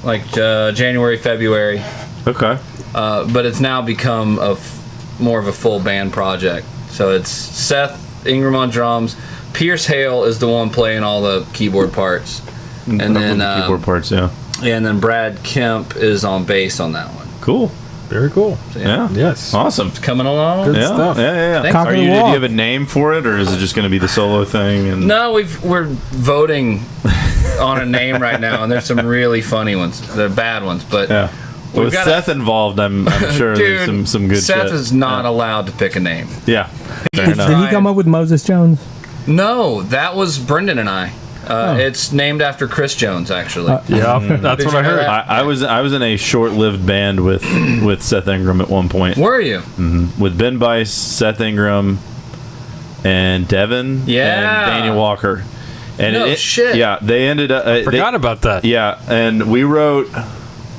like January, February. Okay. But it's now become more of a full band project. So it's Seth Ingram on drums. Pierce Hale is the one playing all the keyboard parts. And then keyboard parts, yeah. And then Brad Kemp is on bass on that one. Cool. Very cool. So, Yeah. Yes. Awesome. It's coming along. Good Yeah. stuff. Yeah. Thanks. Cock of the Do you Walk. have a name for it, or is it just going to be the solo thing? And No, we're voting on a name right now, and there's some really funny ones. They're bad ones, but yeah. we've With got Seth involved, I'm sure Dude, there's some good Seth shit. is not allowed to pick a name. Yeah. Fair Did enough. he come up with Moses Jones? No, that was Brendan and I. It's named after Chris Jones, actually. Yeah, that's Did what you I know heard. that? I was in a short-lived band with Seth Ingram at one point. Were you? With Ben Bice, Seth Ingram, and Devin, Yeah. and Daniel Walker. And shit. Yeah, they ended up. Forgot about that. Yeah, and we wrote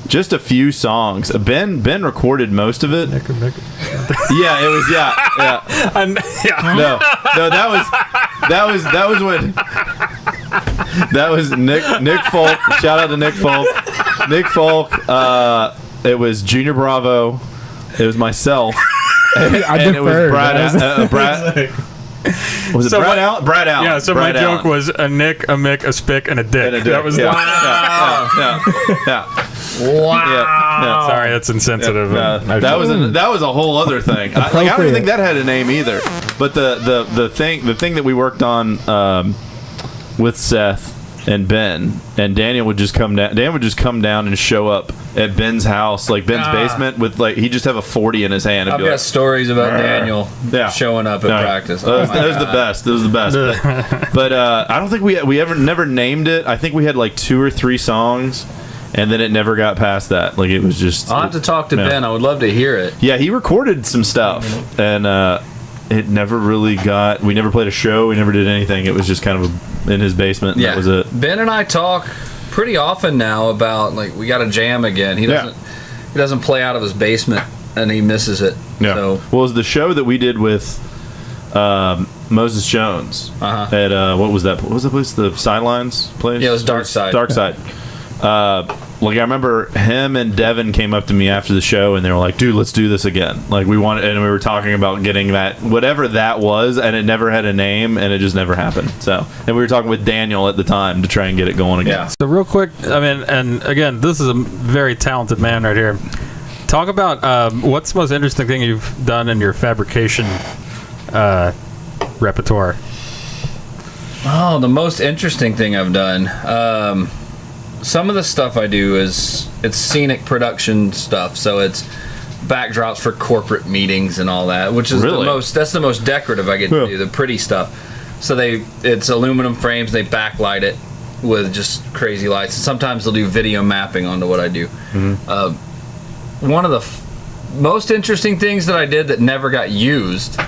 just a few songs. Ben recorded most of it. Yeah, it was. Yeah. No, that was Nick Folk. Shout out to Nick Folk. Nick Folk. It was Junior Bravo. It was myself. And it was Brad. Was it Brad Allen? Brad Allen. Yeah, so Brad my joke Allen. was a Nick, a Mick, a Spick, and a Dick. That was yeah. Wow. Sorry, that's insensitive. That was a whole other thing. I don't even think that had a name either. But the thing that we worked on with Seth and Ben and Daniel would just come down. Dan would just come down and show up at Ben's house, like Ben's basement, with like he'd just have a 40 in his hand. I've got stories about Daniel showing up at practice. That was the best. It was the best. But I don't think we never named it. I think we had like 2 or 3 songs, and then it never got past that. Like it was just. I'll have to talk to Ben. I would love to hear it. Yeah, he recorded some stuff, and it never really got. We never played a show. We never did anything. It was just kind of in his basement. And that was it. Ben and I talk pretty often now about like we got to jam again. He doesn't play out of his basement, and he misses it. Yeah. So. Well, it was the show that we did with Moses Jones at what was that? What was the place? The Sidelines place? Yeah, it was Dark Side. Dark Side. Like I remember him and Devin came up to me after the show and they were like, "Dude, let's do this again." Like we wanted, and we were talking about getting that whatever that was, and it never had a name, and it just never happened. So, and we were talking with Daniel at the time to try and get it going again. Yeah. So real quick, I mean, and again, this is a very talented man right here. Talk about what's the most interesting thing you've done in your fabrication repertoire. Oh, the most interesting thing I've done. Some of the stuff I do it's scenic production stuff, so it's backdrops for corporate meetings and all that, which is that's the most decorative I get to do, the pretty stuff. So it's aluminum frames, they backlight it with just crazy lights. And sometimes they'll do video mapping onto what I do. Mm-hmm. One of the most interesting things that I did that never got used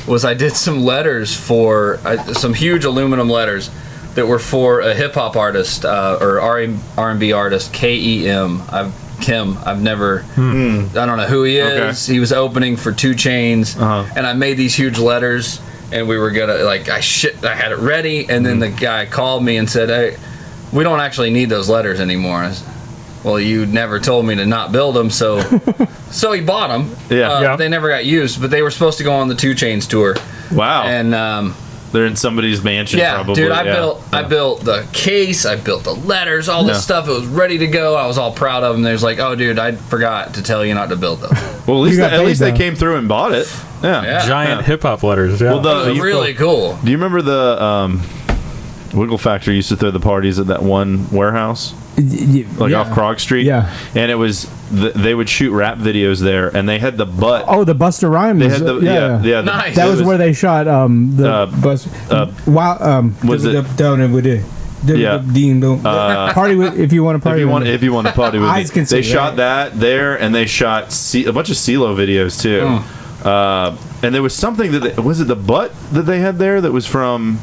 was I did some letters for some huge aluminum letters that were for a hip-hop artist or R&B artist, Kim. I've never I don't know who he is. He was opening for 2 Chainz, and I made these huge letters, and we were gonna I had it ready, and then the guy called me and said, "Hey, we don't actually need those letters anymore." I said, "Well, you never told me to not build them," so he bought them. They never got used, but they were supposed to go on the 2 Chainz tour. Wow. And they're in somebody's mansion, probably. Dude, I built the case, I built the letters, all this stuff. It was ready to go. I was all proud of them. There's like, "Oh, dude, I forgot to tell you not to build those." Well, at least they came through and bought it. Yeah. Giant hip-hop letters. Yeah. Well, really cool. Do you remember the Wiggle Factory used to throw the parties at that one warehouse? Off Krog Street? Yeah. And it was, they would shoot rap videos there, and they had the butt. Oh, the Busta Rhymes. They had the, nice. That was where they shot the bus. Was it? Party with, if you want to party. If you want to party with me. They shot that there, and they shot a bunch of CeeLo videos too. And there was something was it the butt that they had there that was from?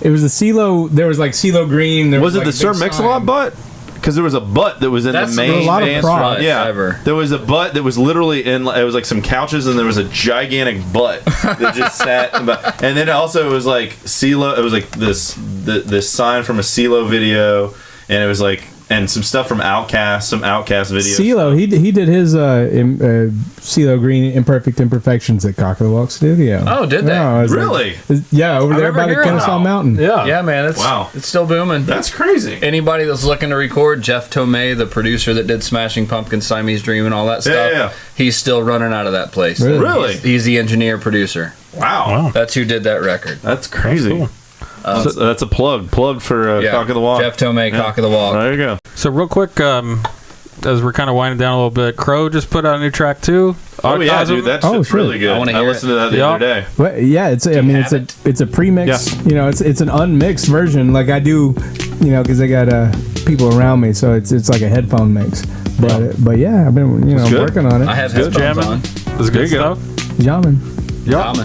It was the CeeLo. There was like CeeLo Green. Was it the Sir Mix-a-Lot butt? Because there was a butt that was in the main. A lot of props. Yeah, there was a butt that was literally in. It was like some couches, and there was a gigantic butt that just sat. And then also it was like CeeLo. It was like this sign from a CeeLo video, and it was like some stuff from Outkast, some Outkast videos. CeeLo, he did his CeeLo Green Imperfect Imperfections at Cock of the Walk Studio. Oh, did they? Really? Over there by the Kennesaw Mountain. Yeah, man. It's still booming. That's crazy. Anybody that's looking to record, Jeff Tomei, the producer that did Smashing Pumpkins, Siamese Dream, and all that stuff, he's still running out of that place. Really? He's the engineer producer. Wow. That's who did that record. That's crazy. That's cool. That's a plug for Cock of the Walk. Jeff Tomei, Cock of the Walk. There you go. So real quick, as we're kind of winding down a little bit, Crow just put out a new track too. Oh yeah, dude, that's really good. I listened to that the other day. Well, yeah, it's a pre-mix. Yeah. It's an unmixed version. Like I do, because I got people around me, so it's like a headphone mix. But yeah, I've been working on it. I have headphones on. It's good stuff. Jamming. Yep.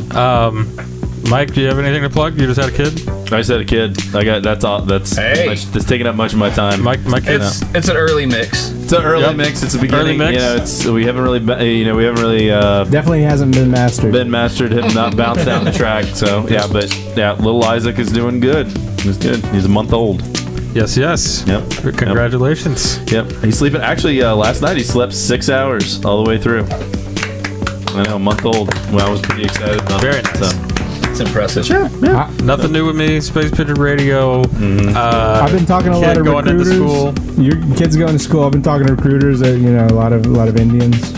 Mike, do you have anything to plug? You just had a kid? I just had a kid. I got that's all. That's taking up much of my time. My kids. It's an early mix. It's an early mix. It's the beginning. Early mix. You know, we haven't really. Definitely hasn't been mastered. Have not bounced down the track. So yeah, but yeah, little Isaac is doing good. He's good. He's a month old. Yes. Yep. Congratulations. Yep. He's sleeping. Actually, last night he slept 6 hours all the way through. I know, a month old. Well, I was pretty excited about Very it. nice. So. It's impressive. Yeah. Nothing new with me. Space Pigeon Radio. I've been talking to a lot of going recruiters. into school. Your kids going to school. I've been talking to recruiters. A lot of Indians.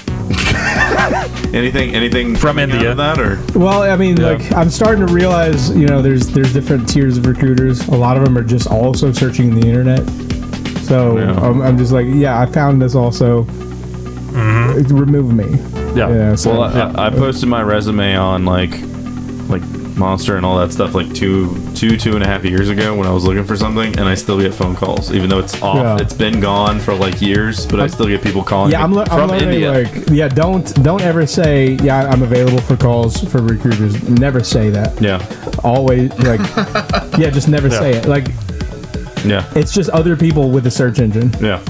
Anything from India out of that, or? Well, I mean, like I'm starting to realize, there's different tiers of recruiters. A lot of them are just also searching the internet. So I'm just like, I found this also. Remove me. Yeah. So, well, I posted my resume on like Monster and all that stuff like 2.5 years ago when I was looking for something, and I still get phone calls even though it's off. Yeah. It's been gone for like years, but I still get people calling me I'm from learning, India. Don't ever say I'm available for calls for recruiters. Never say that. Always just never say it. It's just other people with a search engine. Yeah.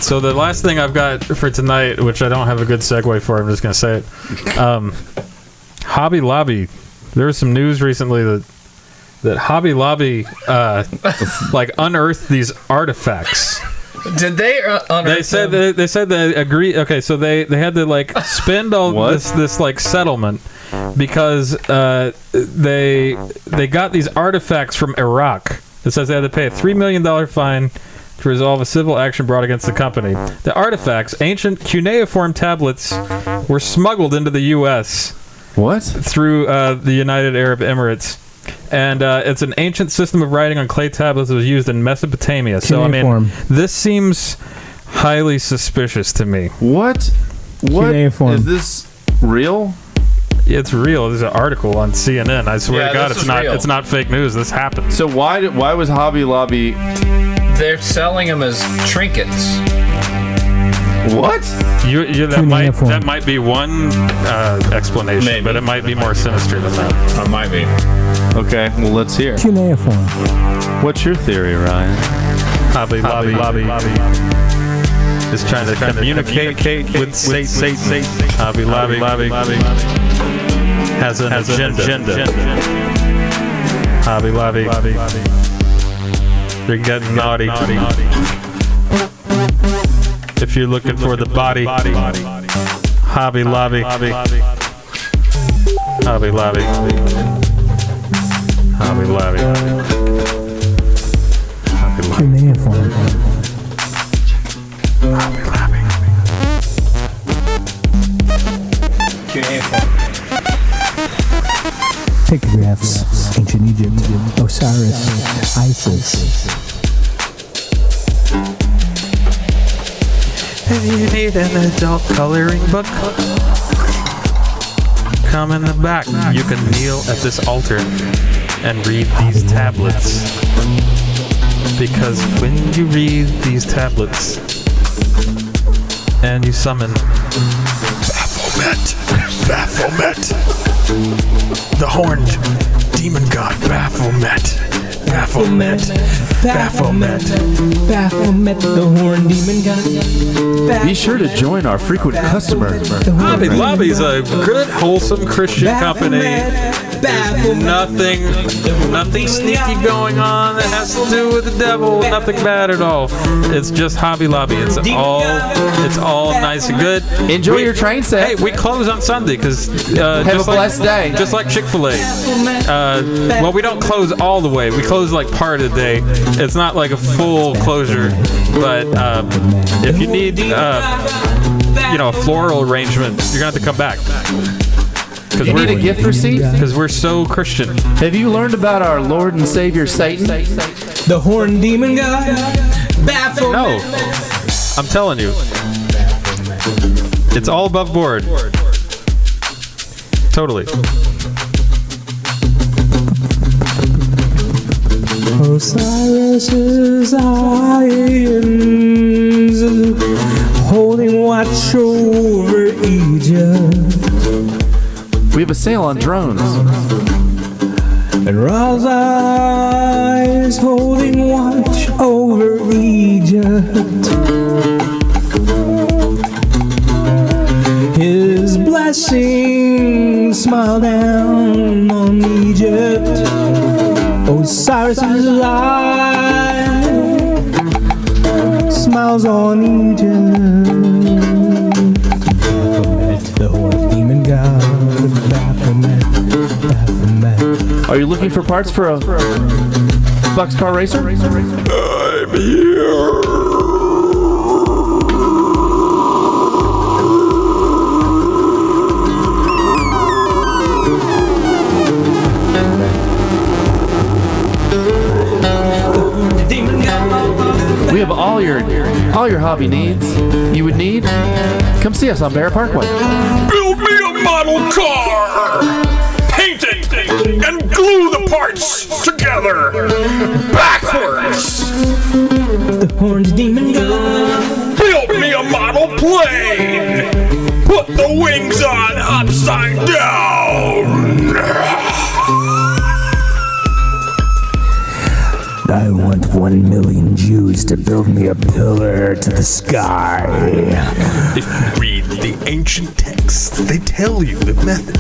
So the last thing I've got for tonight, which I don't have a good segue for, I'm just going to say it. Hobby Lobby. There was some news recently that Hobby Lobby unearthed these artifacts. Did they unearth They said they agree. Okay, so they had to spend all this settlement because they got these artifacts from Iraq. It says they had to pay a $3 million fine to resolve a civil action brought against the company. The artifacts, ancient cuneiform tablets, were smuggled into the U.S. through the United Arab Emirates. And it's an ancient system of writing on clay tablets that was used in Mesopotamia. So, I mean, this seems highly suspicious to me. What? Cuneiform. Is this real? It's real. There's an article on CNN. I swear to God, real. It's not fake news. This happened. So why was Hobby Lobby... They're selling them as trinkets. What? That might be one explanation, Maybe. but it might be more sinister than that. It might be. Okay, well, let's hear. Cuneiform. What's your theory, Ryan? Hobby Lobby is trying to communicate with Satan. Hobby Lobby has an agenda. Hobby Lobby. They're getting naughty. If you're looking for the body, Hobby Lobby. Hobby Lobby. Hobby Lobby. Cuneiform. Hobby Lobby. Cuneiform. Pictographs. Ancient Egypt. Osiris. Isis. If you need an adult coloring book, come in the back. You can kneel at this altar and read these tablets. Because when you read these tablets and you summon Baphomet, the horned demon god Baphomet, the horn demon god. Be sure to join our frequent customer. Hobby Lobby is a good, wholesome Christian company. There's nothing sneaky going on that has to do with the devil. Nothing bad at all. It's just Hobby Lobby. It's all nice and good. Enjoy your train set. Hey, we close on Sunday because have a blessed day. Just like Chick-fil-A. Well, we don't close all the way. We close like part of the day. It's not like a full closure, but if you need a floral arrangement, you're gonna have to come back. You need a gift receipt? Because we're so Christian. Have you learned about our Lord and Savior Satan? The horn demon god? Baphomet. No. I'm telling you. It's all above board. Totally. Osiris's irons holding watch over Egypt. We We have a sale on drones. And Ra's eyes holding watch over Egypt. His blessing smile down on Egypt. Osiris's eye smiles on Egypt. Baphomet, the horned demon god. Baphomet, Baphomet. Are you looking for parts for a boxcar racer? I'm here. We have all your hobby needs you would need. Come see us on Bear Parkway. Build me a model car. Paint it and glue the parts together backwards. The horned demon god. Build me a model plane. Put the wings on upside down. I want 1 million Jews to build me a pillar to the sky. If you read the ancient texts, they tell you the method.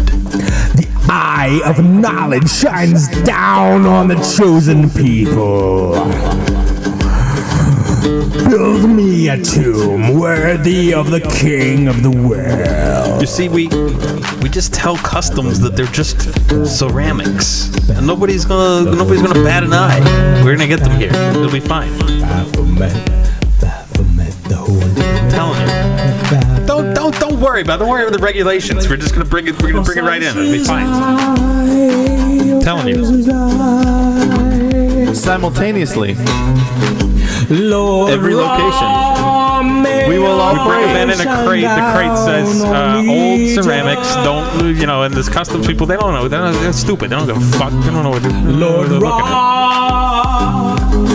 The eye of knowledge shines down on the chosen people. Build me a tomb worthy of the king of the world. You see, we just tell customs that they're just ceramics, and nobody's gonna bat an eye. We're gonna get them here. It'll be fine. Baphomet, Baphomet, the horned demon. Telling you. Don't worry about the regulations. We're just gonna bring it. We're gonna bring it right in. It'll be fine. Telling you. Simultaneously, Lord every location. We will We bring operate. them in a crate. The crate says old ceramics. Don't and this customs people. They don't know. They're stupid. They don't give a fuck. They don't know what they're looking at.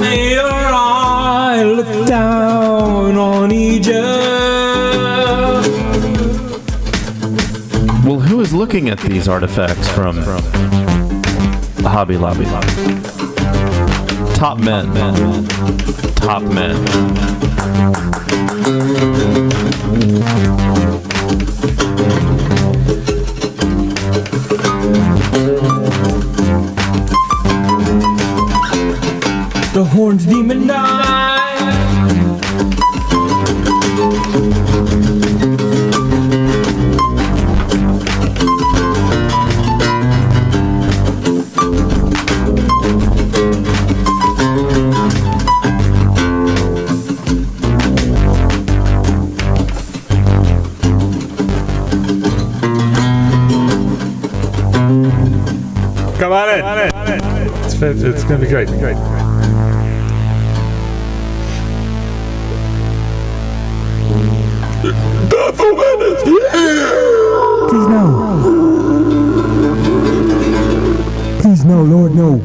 May your eye look down on Egypt. Well, who is looking at these artifacts from Hobby Lobby? Top men. Top men. The horned demon died. Come on in. It's going to be great. Baphomet is here. Please no. Please no, Lord, no.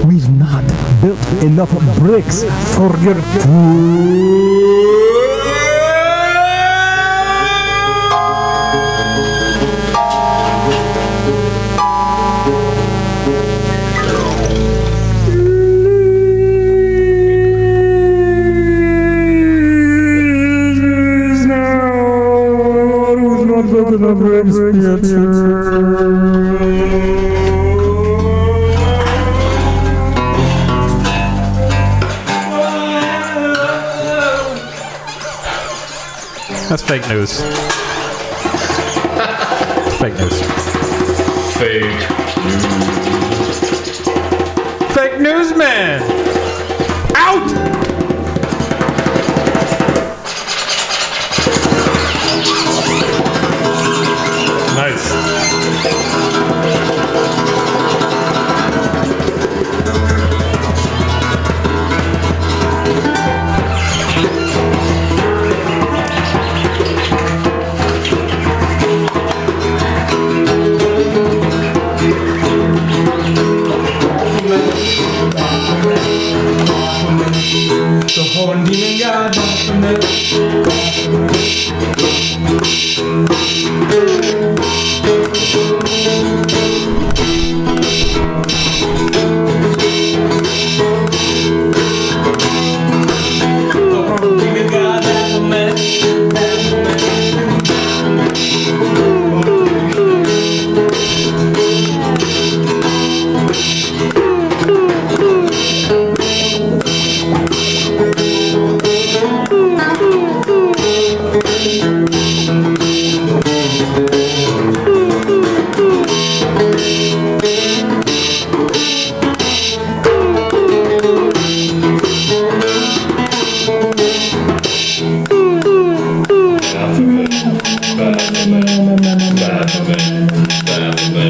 We've not built enough bricks for your food. That's fake news. Fake news. Fake news, man! Out! Nice. The horned demon god, Baphomet. Happy